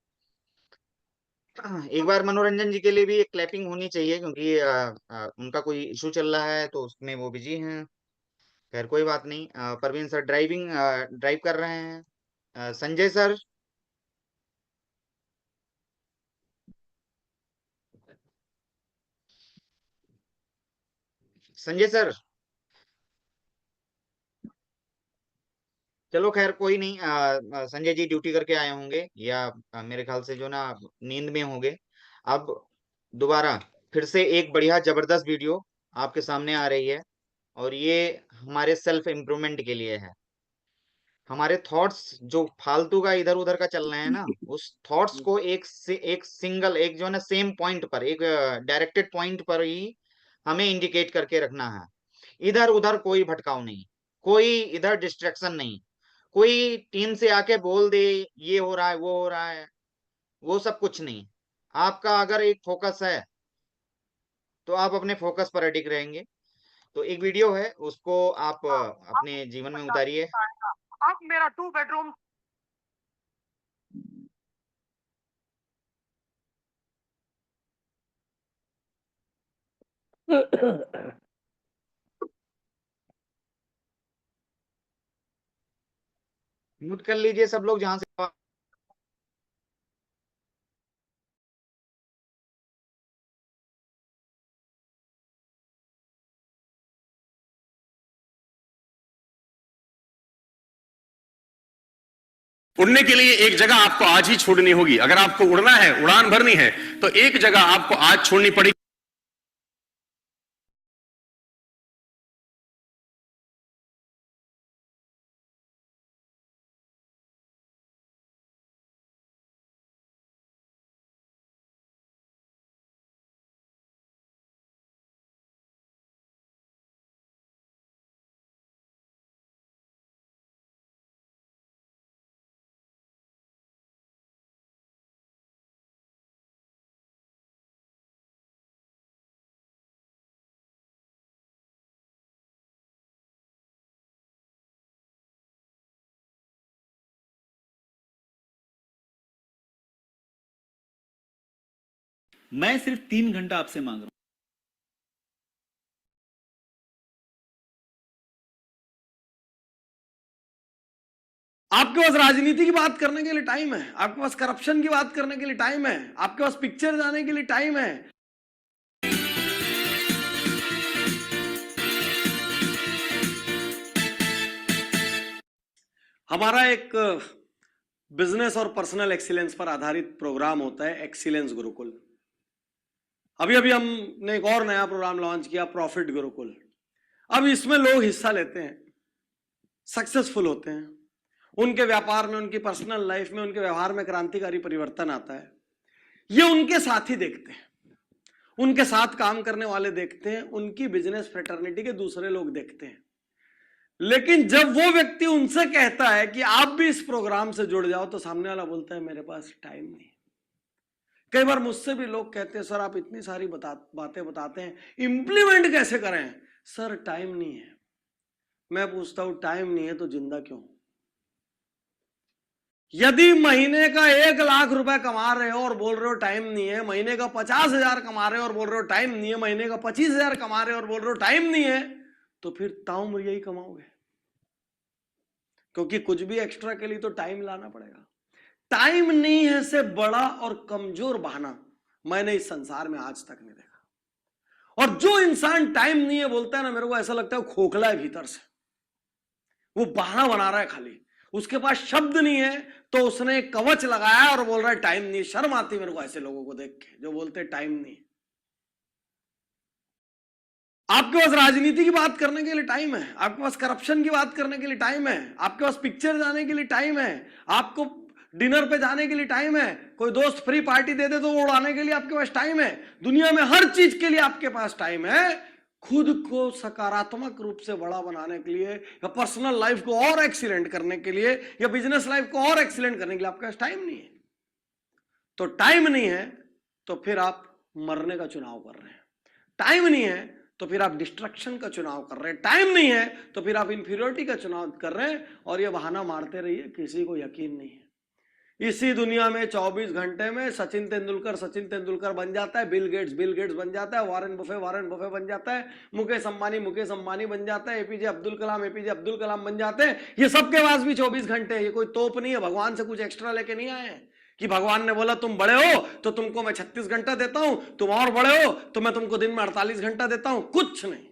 एक बार मनोरंजन जी के लिए भी एक क्लैपिंग होनी चाहिए, क्योंकि उनका कोई इशू चल रहा है तो उसमें वो बिजी हैं। खैर कोई बात नहीं। परवीन सर ड्राइव कर रहे हैं। संजय सर, संजय सर, चलो खैर कोई नहीं। संजय जी ड्यूटी करके आए होंगे, या मेरे ख्याल से जो ना नींद में होंगे। अब दोबारा फिर से एक बढ़िया जबरदस्त वीडियो आपके सामने आ रही है, और ये हमारे सेल्फ इम्प्रूवमेंट के लिए है। हमारे थॉट्स जो फालतू का इधर उधर का चल रहे हैं ना, उस थॉट्स को एक सिंगल, एक जो है ना सेम पॉइंट पर, एक डायरेक्टेड पॉइंट पर ही हमें इंडिकेट करके रखना है। इधर उधर कोई भटकाव नहीं, कोई इधर डिस्ट्रैक्शन नहीं। कोई टीम से आके बोल दे ये हो रहा है वो हो रहा है, वो सब कुछ नहीं। आपका अगर एक फोकस है तो आप अपने फोकस पर अडिग रहेंगे। तो एक वीडियो है, उसको आप अपने जीवन में उतारिए। अब मेरा 2 बेडरूम म्यूट कर लीजिए सब लोग जहां से। उड़ने के लिए एक जगह आपको आज ही छोड़नी होगी। अगर आपको उड़ना है, उड़ान भरनी है, तो एक जगह आपको आज छोड़नी पड़ेगी। मैं सिर्फ 3 घंटा आपसे मांग रहा हूं। आपके पास राजनीति की बात करने के लिए टाइम है, आपके पास करप्शन की बात करने के लिए टाइम है, आपके पास पिक्चर जाने के लिए टाइम है। हमारा एक बिजनेस और पर्सनल एक्सीलेंस पर आधारित प्रोग्राम होता है, एक्सीलेंस गुरुकुल। अभी अभी हमने एक और नया प्रोग्राम लॉन्च किया, प्रॉफिट गुरुकुल। अब इसमें लोग हिस्सा लेते हैं, सक्सेसफुल होते हैं, उनके व्यापार में, उनकी पर्सनल लाइफ में, उनके व्यवहार में क्रांतिकारी परिवर्तन आता है, ये उनके साथी देखते हैं, उनके साथ काम करने वाले देखते हैं, उनकी बिजनेस फ्रेटर्निटी के दूसरे लोग देखते हैं। लेकिन जब वो व्यक्ति उनसे कहता है कि आप भी इस प्रोग्राम से जुड़ जाओ, तो सामने वाला बोलता है मेरे पास टाइम नहीं। कई बार मुझसे भी लोग कहते हैं सर आप इतनी सारी बातें बताते हैं, इंप्लीमेंट कैसे करें? सर टाइम नहीं है। मैं पूछता हूं टाइम नहीं है तो जिंदा क्यों? यदि महीने का 1 लाख रुपए कमा रहे हो और बोल रहे हो टाइम नहीं है, महीने का 50,000 कमा रहे हो और बोल रहे हो टाइम नहीं है, महीने का 25,000 कमा रहे हो और बोल रहे हो टाइम नहीं है, तो फिर ताउम्र यही कमाओगे, क्योंकि कुछ भी एक्स्ट्रा के लिए तो टाइम लाना पड़ेगा। टाइम नहीं है से बड़ा और कमजोर बहाना मैंने इस संसार में आज तक नहीं देखा। और जो इंसान टाइम नहीं है बोलता है ना, मेरे को ऐसा लगता है वो खोखला है भीतर से, वो बहाना बना रहा है खाली, उसके पास शब्द नहीं है तो उसने एक कवच लगाया और बोल रहा है टाइम नहीं। शर्म आती मेरे को ऐसे लोगों को देख के जो बोलते हैं टाइम नहीं। आपके पास राजनीति की बात करने के लिए टाइम है, आपके पास करप्शन की बात करने के लिए टाइम है, आपके पास पिक्चर जाने के लिए टाइम है, आपको डिनर पे जाने के लिए टाइम है, कोई दोस्त फ्री पार्टी दे दे तो वो उड़ाने के लिए आपके पास टाइम है। दुनिया में हर चीज के लिए आपके पास टाइम है। खुद को सकारात्मक रूप से बड़ा बनाने के लिए, या पर्सनल लाइफ को और एक्सीलेंट करने के लिए, या बिजनेस लाइफ को और एक्सीलेंट करने के लिए आपके पास टाइम नहीं है। तो टाइम नहीं है तो फिर आप मरने का चुनाव कर रहे हैं, टाइम नहीं है तो फिर आप डिस्ट्रक्शन का चुनाव कर रहे हैं, टाइम नहीं है तो फिर आप इंफीरियरिटी का चुनाव कर रहे हैं, और ये बहाना मारते रहिए, किसी को यकीन नहीं है। इसी दुनिया में 24 घंटे में सचिन तेंदुलकर बन जाता है, बिल गेट्स बन जाता है, वारेन बुफे बन जाता है, मुकेश अंबानी बन जाता है, एपीजे अब्दुल कलाम बन जाते हैं। ये सबके पास भी 24 घंटे है। ये कोई तोप नहीं है, भगवान से कुछ एक्स्ट्रा लेके नहीं आए हैं कि भगवान ने बोला तुम बड़े हो तो तुमको मैं 36 घंटा देता हूं, तुम और बड़े हो तो मैं तुमको दिन में 48 घंटा देता हूं। कुछ नहीं,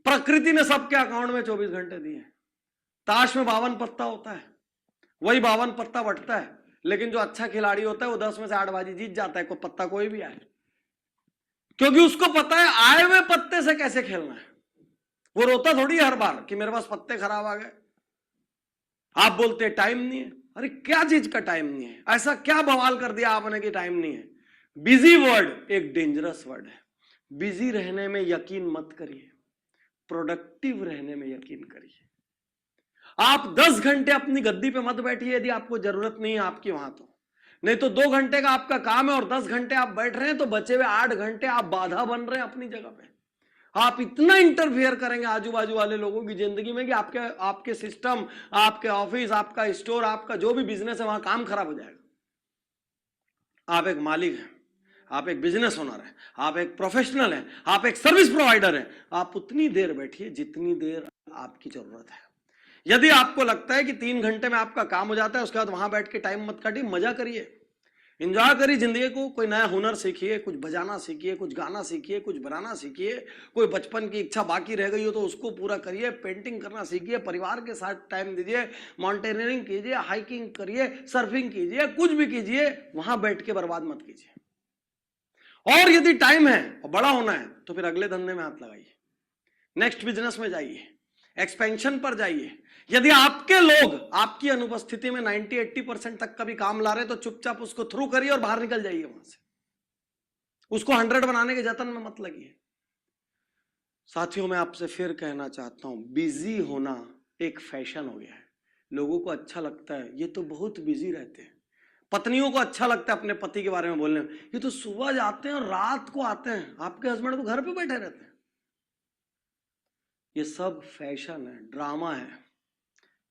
प्रकृति ने सबके अकाउंट में 24 घंटे दिए। ताश में 52 पत्ता होता है, वही 52 पत्ता बटता है, लेकिन जो अच्छा खिलाड़ी होता है वो 10 में से 8 बाजी जीत जाता है, कोई पत्ता कोई भी आए, क्योंकि उसको पता है आए हुए पत्ते से कैसे खेलना है। वो रोता थोड़ी हर बार कि मेरे पास पत्ते खराब आ गए। आप बोलते हैं टाइम नहीं है, अरे क्या चीज का टाइम नहीं है? ऐसा क्या बवाल कर दिया आपने कि टाइम नहीं है? बिजी वर्ड एक डेंजरस वर्ड है। बिजी रहने में यकीन मत करिए, प्रोडक्टिव रहने में यकीन करिए। आप 10 घंटे अपनी गद्दी पे मत बैठिए यदि आपको जरूरत नहीं है आपकी वहां, तो नहीं तो 2 घंटे का आपका काम है और 10 घंटे आप बैठ रहे हैं, तो बचे हुए 8 घंटे आप बाधा बन रहे हैं अपनी जगह पे। आप इतना इंटरफेयर करेंगे आजू बाजू वाले लोगों की जिंदगी में कि आपके सिस्टम, आपके ऑफिस, आपका स्टोर, आपका जो भी बिजनेस है वहां काम खराब हो जाएगा। आप एक मालिक हैं, आप एक बिजनेस ओनर हैं, आप एक प्रोफेशनल हैं, आप एक सर्विस प्रोवाइडर हैं। आप उतनी देर बैठिए जितनी देर आपकी जरूरत है। यदि आपको लगता है कि 3 घंटे में आपका काम हो जाता है, उसके बाद वहां बैठ के टाइम मत काटिए, मजा करिए, एंजॉय करिए जिंदगी को। कोई नया हुनर सीखिए, कुछ बजाना सीखिए, कुछ गाना सीखिए, कुछ बनाना सीखिए। कोई बचपन की इच्छा बाकी रह गई हो तो उसको पूरा करिए, पेंटिंग करना सीखिए, परिवार के साथ टाइम दीजिए, माउंटेनियरिंग कीजिए, हाइकिंग करिए, सर्फिंग कीजिए, कुछ भी कीजिए, वहां बैठ के बर्बाद मत कीजिए। और यदि टाइम है और बड़ा होना है तो फिर अगले धंधे में हाथ लगाइए, नेक्स्ट बिजनेस में जाइए, एक्सपेंशन पर जाइए। यदि आपके लोग आपकी अनुपस्थिति में 90-80% तक का भी काम ला रहे तो चुपचाप उसको थ्रू करिए और बाहर निकल जाइए वहां से। उसको 100 बनाने के जतन में मत लगिए। साथियों, मैं आपसे फिर कहना चाहता हूं, बिजी होना एक फैशन हो गया है। लोगों को अच्छा लगता है ये तो बहुत बिजी रहते हैं, पत्नियों को अच्छा लगता है अपने पति के बारे में बोलने में, ये तो सुबह जाते हैं और रात को आते हैं, आपके हस्बैंड तो घर पे बैठे रहते हैं। ये सब फैशन है, ड्रामा है।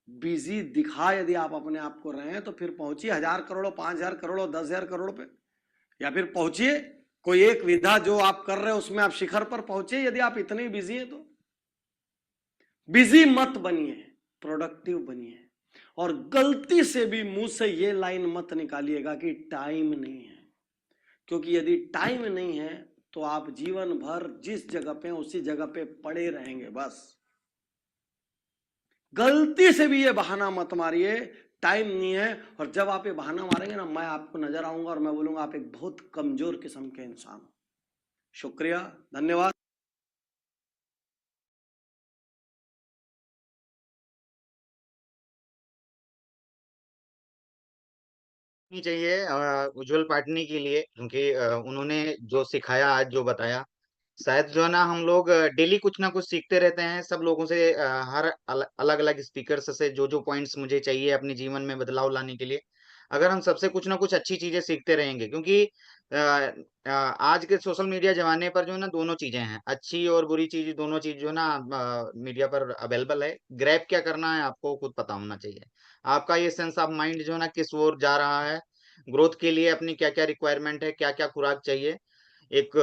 बिजी दिखा यदि आप अपने आप को रहे हैं तो फिर पहुंचिए 1000 करोड़, 5000 करोड़, 10,000 करोड़ पे, या फिर पहुंचिए कोई एक विधा जो आप कर रहे हैं उसमें आप शिखर पर पहुंचे। यदि आप इतने बिजी हैं तो बिजी मत बनिए, प्रोडक्टिव बनिए। और गलती से भी मुंह से ये लाइन मत निकालिएगा कि टाइम नहीं है, क्योंकि यदि टाइम नहीं है तो आप जीवन भर जिस जगह पे उसी जगह पे पड़े रहेंगे। बस गलती से भी ये बहाना मत मारिए टाइम नहीं है। और जब आप ये बहाना मारेंगे ना, मैं आपको नजर आऊंगा और मैं बोलूंगा आप एक बहुत कमजोर किस्म के इंसान हो। शुक्रिया, धन्यवाद। नहीं चाहिए उज्जवल पाटनी के लिए, क्योंकि उन्होंने जो सिखाया आज जो बताया, शायद जो है ना हम लोग डेली कुछ ना कुछ सीखते रहते हैं सब लोगों से, हर अलग अलग स्पीकर्स से जो जो पॉइंट्स मुझे चाहिए अपने जीवन में बदलाव लाने के लिए, अगर हम सबसे कुछ ना कुछ अच्छी चीजें सीखते रहेंगे, क्योंकि आज के सोशल मीडिया जमाने पर जो है ना दोनों चीजें हैं, अच्छी और बुरी चीज, दोनों चीज जो है ना मीडिया पर अवेलेबल है। ग्रैब क्या करना है आपको खुद पता होना चाहिए, आपका ये सेंस ऑफ माइंड जो है ना किस ओर जा रहा है, ग्रोथ के लिए अपनी क्या क्या रिक्वायरमेंट है, क्या क्या खुराक चाहिए। एक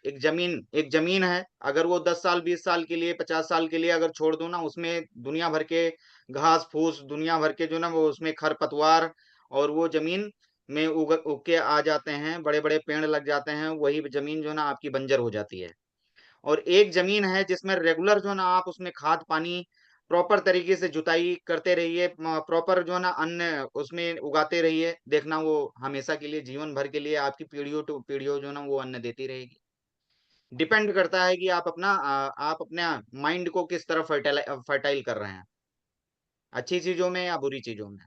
एक जमीन है, अगर वो 10 साल 20 साल के लिए 50 साल के लिए अगर छोड़ दो ना, उसमें दुनिया भर के घास फूस, दुनिया भर के जो ना वो उसमें खरपतवार, और वो जमीन में उग के आ जाते हैं, बड़े बड़े पेड़ लग जाते हैं, वही जमीन जो ना आपकी बंजर हो जाती है। और एक जमीन है जिसमें रेगुलर जो है ना आप उसमें खाद पानी प्रॉपर तरीके से जुताई करते रहिए, प्रॉपर जो है ना अन्न उसमें उगाते रहिए, देखना वो हमेशा के लिए जीवन भर के लिए आपकी पीढ़ियों टू पीढ़ियों जो है ना वो अन्न देती रहेगी। डिपेंड करता है कि आप अपने माइंड को किस तरह फर्टाइल कर रहे हैं, अच्छी चीजों में या बुरी चीजों में।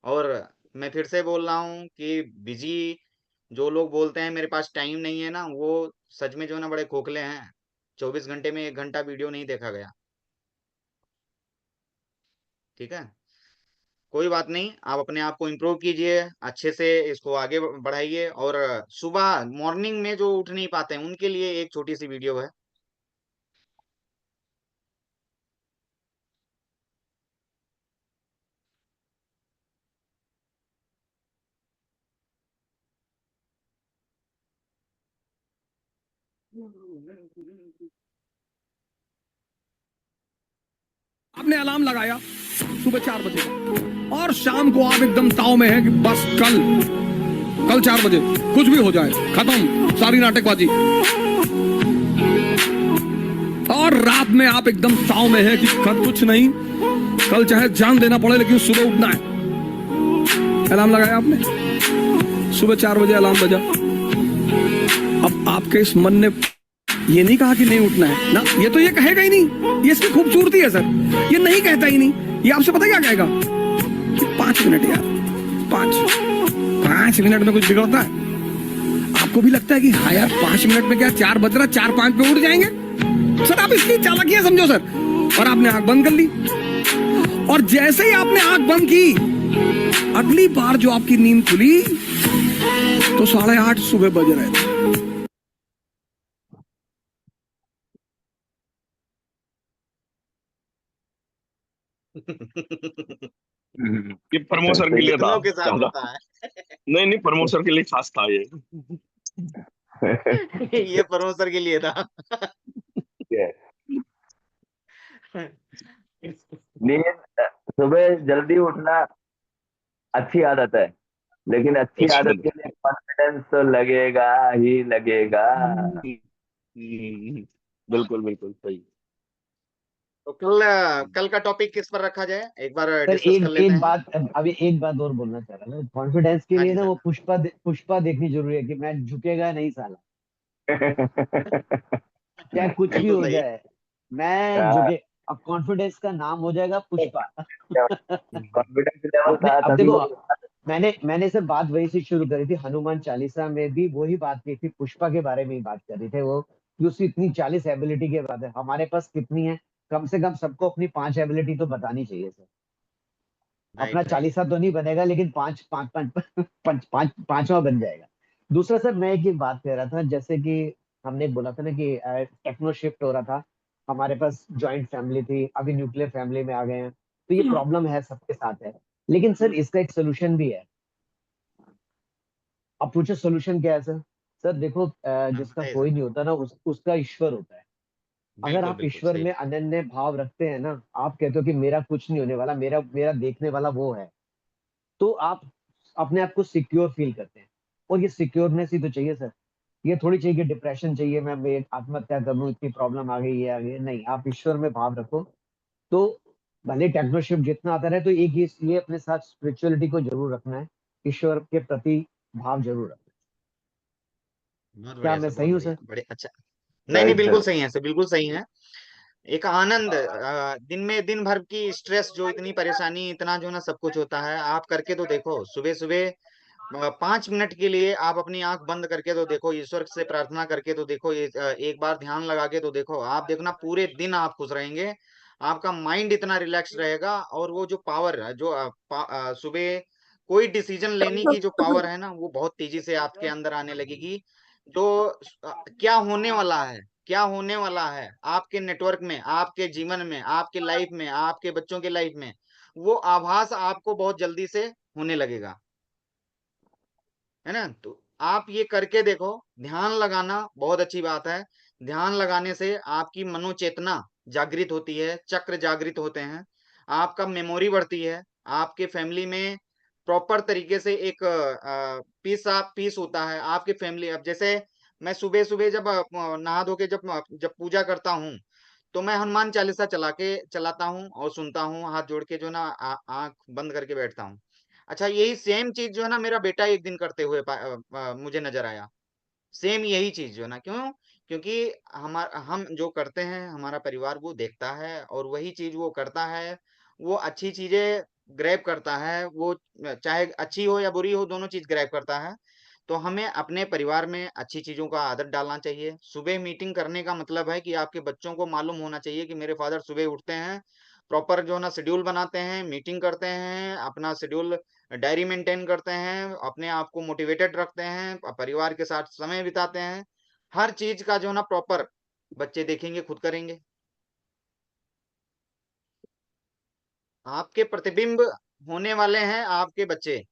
और मैं फिर से बोल रहा हूँ कि बिजी जो लोग बोलते हैं मेरे पास टाइम नहीं है ना, वो सच में जो है ना बड़े खोखले हैं। 24 घंटे में 1 घंटा वीडियो नहीं देखा गया। ठीक है, कोई बात नहीं, आप अपने आप को इम्प्रूव कीजिए, अच्छे से इसको आगे बढ़ाइए। और सुबह मॉर्निंग में जो उठ नहीं पाते हैं उनके लिए एक छोटी सी वीडियो है। आपने अलार्म लगाया सुबह 4 बजे और शाम को आप एकदम ताव में हैं कि बस कल 4 बजे कुछ भी हो जाए, खत्म सारी नाटकबाजी। और रात में आप एकदम ताव में हैं कि कल कुछ नहीं, कल चाहे जान देना पड़े लेकिन सुबह उठना है। अलार्म लगाया आपने, सुबह 4 बजे अलार्म बजा। अब आपके इस मन ने ये नहीं कहा कि नहीं उठना है ना, ये तो ये कहेगा ही नहीं, ये इसकी खूबसूरती है सर, ये नहीं कहता ही नहीं। ये आपसे पता क्या कहेगा कि 5 मिनट यार, 5 मिनट में कुछ बिगड़ता है? आपको भी लगता है कि हाँ यार 5 मिनट में क्या 4 बज रहा, 4-5 पे उठ जाएंगे सर। आप इसकी चालाकियां समझो सर। और आपने आंख बंद कर ली, और जैसे ही आपने आंख बंद की, अगली बार जो आपकी नींद खुली तो 8:30 सुबह बज रहे थे। ये प्रमोशन के लिए था कितनों के साथ ज्यादा। होता है। नहीं नहीं, प्रमोशन के लिए खास था ये। ये प्रमोशन के लिए था। नींद सुबह जल्दी उठना अच्छी आदत है, लेकिन अच्छी अच्छी आदत बात के लिए कॉन्फिडेंस तो लगेगा ही लगेगा। है। बिल्कुल बिल्कुल सही। तो कल का टॉपिक किस पर रखा जाए, एक बार सर डिस्कस कर लेते एक हैं। बात, अभी एक बात और बोलना चाह रहा था। कॉन्फिडेंस के हाँ लिए जी ना सर। वो पुष्पा देखनी जरूरी है कि मैं झुकेगा नहीं साला, चाहे कुछ भी बिल्कुल हो सही। जाए मैं हाँ, झुके। अब कॉन्फिडेंस का नाम हो जाएगा पुष्पा। कॉन्फिडेंस लेवल आपने था अब तभी देखो, वो। मैंने सर बात वही से शुरू करी थी, हनुमान चालीसा में भी वही बात की थी, पुष्पा के बारे में ही बात कर रहे थे वो, कि उसकी इतनी 40 एबिलिटी के बाद है, हमारे पास कितनी है? कम से कम सबको अपनी 5 एबिलिटी तो बतानी चाहिए सर। अपना राइट राइट। 40 तो नहीं बनेगा, लेकिन पांच पांच पांच पांच पांच पांचवा बन जाएगा। दूसरा सर, मैं एक बात कह रहा था, जैसे कि हमने बोला था ना कि टेक्नो शिफ्ट हो रहा था, हमारे पास जॉइंट फैमिली थी, अभी न्यूक्लियर फैमिली में आ गए हैं, तो ये प्रॉब्लम है, सबके साथ है। लेकिन सर इसका एक सोल्यूशन भी है। अब पूछो सोल्यूशन क्या है सर? सर देखो, हाँ जिसका बताइए सर। कोई नहीं होता ना, उसका ईश्वर होता है। अगर बिल्कुल आप बिल्कुल ईश्वर सही में बात। अनन्य भाव रखते हैं ना, आप कहते हो कि मेरा कुछ नहीं होने वाला, मेरा मेरा देखने वाला वो है, तो आप अपने आप को सिक्योर फील करते हैं। और ये सिक्योरनेस ही तो चाहिए सर। ये थोड़ी चाहिए कि डिप्रेशन चाहिए, मैं आत्महत्या कर लूं, इतनी प्रॉब्लम आ गई, ये आ गई। नहीं, आप ईश्वर में भाव रखो, तो भले टेक्नोशिप जितना आता रहे, तो एक ये अपने साथ स्पिरिचुअलिटी को जरूर रखना है, ईश्वर के प्रति भाव जरूर रखना बहुत है। क्या बढ़िया मैं सर, सही बहुत हूँ बढ़िया, सर? बड़े अच्छा। नहीं नहीं, राइट बिल्कुल सर। सही है सर, बिल्कुल सही है। एक आनंद, दिन में दिन भर की स्ट्रेस, जो इतनी परेशानी, इतना जो ना सब कुछ होता है, आप करके तो देखो। सुबह सुबह 5 मिनट के लिए आप अपनी आंख बंद करके तो देखो, ईश्वर से प्रार्थना करके तो देखो, एक बार ध्यान लगा के तो देखो, आप देखना पूरे दिन आप खुश रहेंगे। आपका माइंड इतना रिलैक्स रहेगा, और वो जो पावर जो सुबह कोई डिसीजन लेने की जो पावर है ना, वो बहुत तेजी से आपके अंदर आने लगेगी। जो क्या होने वाला है, क्या होने वाला है आपके नेटवर्क में, आपके जीवन में, आपके लाइफ में, आपके बच्चों के लाइफ में, वो आभास आपको बहुत जल्दी से होने लगेगा, है ना? तो आप ये करके देखो। ध्यान लगाना बहुत अच्छी बात है। ध्यान लगाने से आपकी मनोचेतना जागृत होती है, चक्र जागृत होते हैं, आपका मेमोरी बढ़ती है, आपके फैमिली में प्रॉपर तरीके से एक पीस होता है आपकी फैमिली। अब जैसे मैं सुबह-सुबह जब नहा धो के जब पूजा करता हूँ, तो मैं हनुमान चालीसा चलाता हूँ और सुनता हूँ, हाथ जोड़ के जो ना आँख बंद करके बैठता हूँ। अच्छा, यही सेम चीज़ जो है ना, मेरा बेटा एक दिन करते हुए मुझे नज़र आया। सेम यही चीज़ जो है ना, क्यों? क्योंकि हम जो करते हैं, हमारा परिवार वो देखता है, और वही चीज़ वो करता है। वो अच्छी चीज़ें ग्रैब करता है, वो चाहे अच्छी हो या बुरी हो, दोनों चीज़ ग्रैब करता है। तो हमें अपने परिवार में अच्छी चीज़ों का आदत डालना चाहिए। सुबह मीटिंग करने का मतलब है कि आपके बच्चों को मालूम होना चाहिए कि मेरे फादर सुबह उठते हैं, प्रॉपर जो है ना शेड्यूल बनाते हैं, मीटिंग करते हैं, अपना शेड्यूल डायरी मेंटेन करते हैं, अपने आप को मोटिवेटेड रखते हैं, परिवार के साथ समय बिताते हैं। हर चीज़ का जो है ना प्रॉपर बच्चे देखेंगे, खुद करेंगे। आपके प्रतिबिंब होने वाले हैं आपके बच्चे।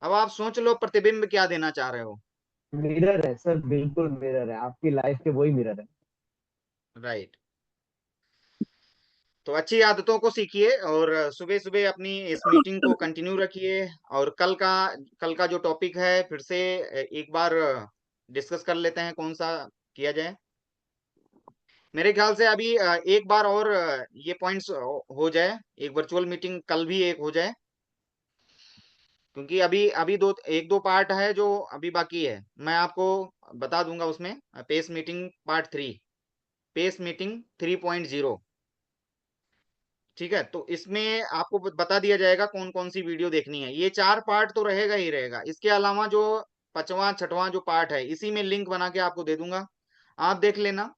अब आप सोच लो प्रतिबिंब क्या देना चाह रहे हो। मिरर है सर, बिल्कुल मिरर है, आपकी लाइफ के वही मिरर है। राइट। तो अच्छी आदतों को सीखिए, और सुबह-सुबह अपनी इस मीटिंग को कंटिन्यू रखिए। और कल का जो टॉपिक है, फिर से एक बार डिस्कस कर लेते हैं, कौन-सा किया जाए। मेरे ख्याल से अभी एक बार और ये पॉइंट्स हो जाए, एक वर्चुअल मीटिंग कल भी एक हो जाए, क्योंकि अभी अभी दो एक दो पार्ट है जो अभी बाकी है। मैं आपको बता दूंगा उसमें, pace meeting part 3, pace meeting 3.0। ठीक है, तो इसमें आपको बता दिया जाएगा कौन कौन सी वीडियो देखनी है। ये 4 पार्ट तो रहेगा ही रहेगा। इसके अलावा जो 5वां 6वां जो पार्ट है, इसी में लिंक बना के आपको दे दूंगा, आप देख लेना।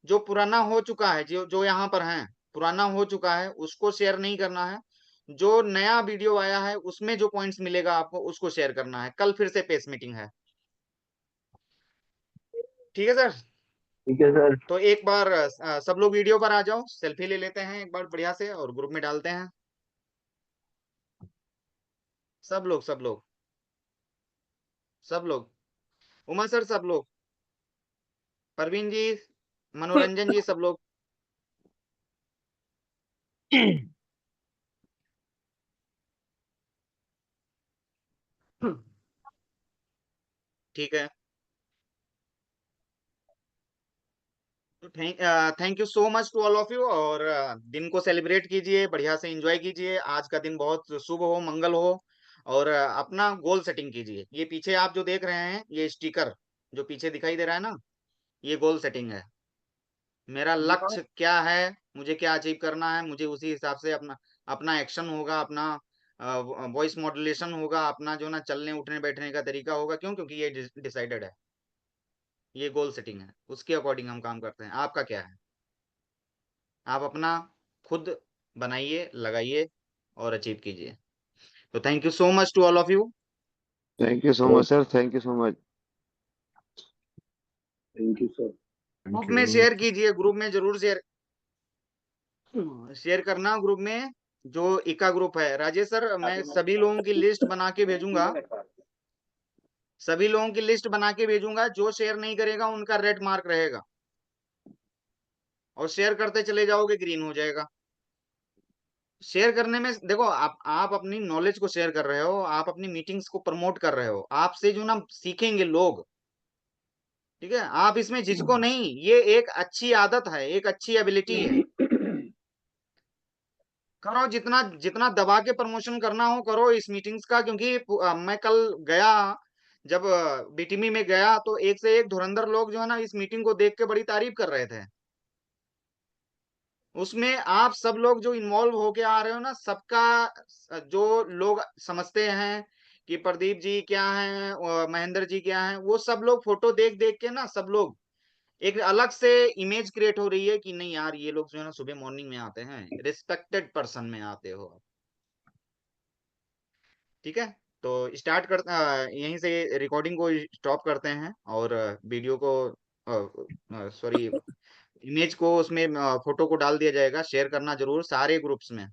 जो पुराना हो चुका है, जो जो यहाँ पर है, पुराना हो चुका है, उसको शेयर नहीं करना है। जो नया वीडियो आया है, उसमें जो पॉइंट्स मिलेगा आपको, उसको शेयर करना है। कल फिर से पेस मीटिंग है। ठीक है सर? ठीक है सर। तो एक बार सब लोग वीडियो पर आ जाओ, सेल्फी ले लेते हैं एक बार बढ़िया से, और ग्रुप में डालते हैं। सब लोग, सब लोग, सब लोग, उमा सर, सब लोग, परवीन जी, मनोरंजन जी, सब लोग। ठीक है। तो thank you so much to all of you. और दिन को सेलिब्रेट कीजिए, बढ़िया से एंजॉय कीजिए। आज का दिन बहुत शुभ हो, मंगल हो। और अपना गोल सेटिंग कीजिए। ये पीछे आप जो देख रहे हैं, ये स्टिकर जो पीछे दिखाई दे रहा है ना, ये गोल सेटिंग है। मेरा लक्ष्य क्या है, मुझे क्या अचीव करना है, मुझे उसी हिसाब से अपना अपना एक्शन होगा, अपना वॉइस मॉड्यूलेशन होगा, अपना जो ना चलने उठने बैठने का तरीका होगा। क्यों? क्योंकि ये डिसाइडेड है, ये गोल सेटिंग है, उसके अकॉर्डिंग हम काम करते हैं। आपका क्या है? आप अपना खुद बनाइए, लगाइए और अचीव कीजिए। तो thank you so much to all of you. Thank you so much sir, thank you so much. Thank you sir. Group में शेयर कीजिए, ग्रुप में जरूर शेयर शेयर करना। ग्रुप में जो इका ग्रुप है, राजेश सर, मैं सभी लोगों की लिस्ट बना के भेजूंगा, सभी लोगों की लिस्ट बना के भेजूंगा। जो शेयर नहीं करेगा उनका रेड मार्क रहेगा, और शेयर करते चले जाओगे ग्रीन हो जाएगा। शेयर करने में देखो, आप अपनी नॉलेज को शेयर कर रहे हो, आप अपनी मीटिंग्स को प्रमोट कर रहे हो, आपसे जो ना सीखेंगे लोग। ठीक है, आप इसमें झिझको नहीं, ये एक अच्छी आदत है, एक अच्छी एबिलिटी है। करो, जितना जितना दबा के प्रमोशन करना हो करो इस मीटिंग्स का। क्योंकि मैं कल गया, जब बीटीमी में गया, तो एक से एक धुरंधर लोग जो है ना, इस मीटिंग को देख के बड़ी तारीफ कर रहे थे। उसमें आप सब लोग जो इन्वॉल्व होके आ रहे हो ना, सबका जो लोग समझते हैं कि प्रदीप जी क्या हैं और महेंद्र जी क्या हैं, वो सब लोग फोटो देख देख के ना सब लोग एक अलग से इमेज क्रिएट हो रही है कि नहीं यार ये लोग जो है ना सुबह मॉर्निंग में आते हैं, रिस्पेक्टेड पर्सन में आते हो आप। ठीक है, तो स्टार्ट कर यहीं से रिकॉर्डिंग को स्टॉप करते हैं और वीडियो को सॉरी इमेज को उसमें फोटो को डाल दिया जाएगा। शेयर करना जरूर सारे ग्रुप्स में।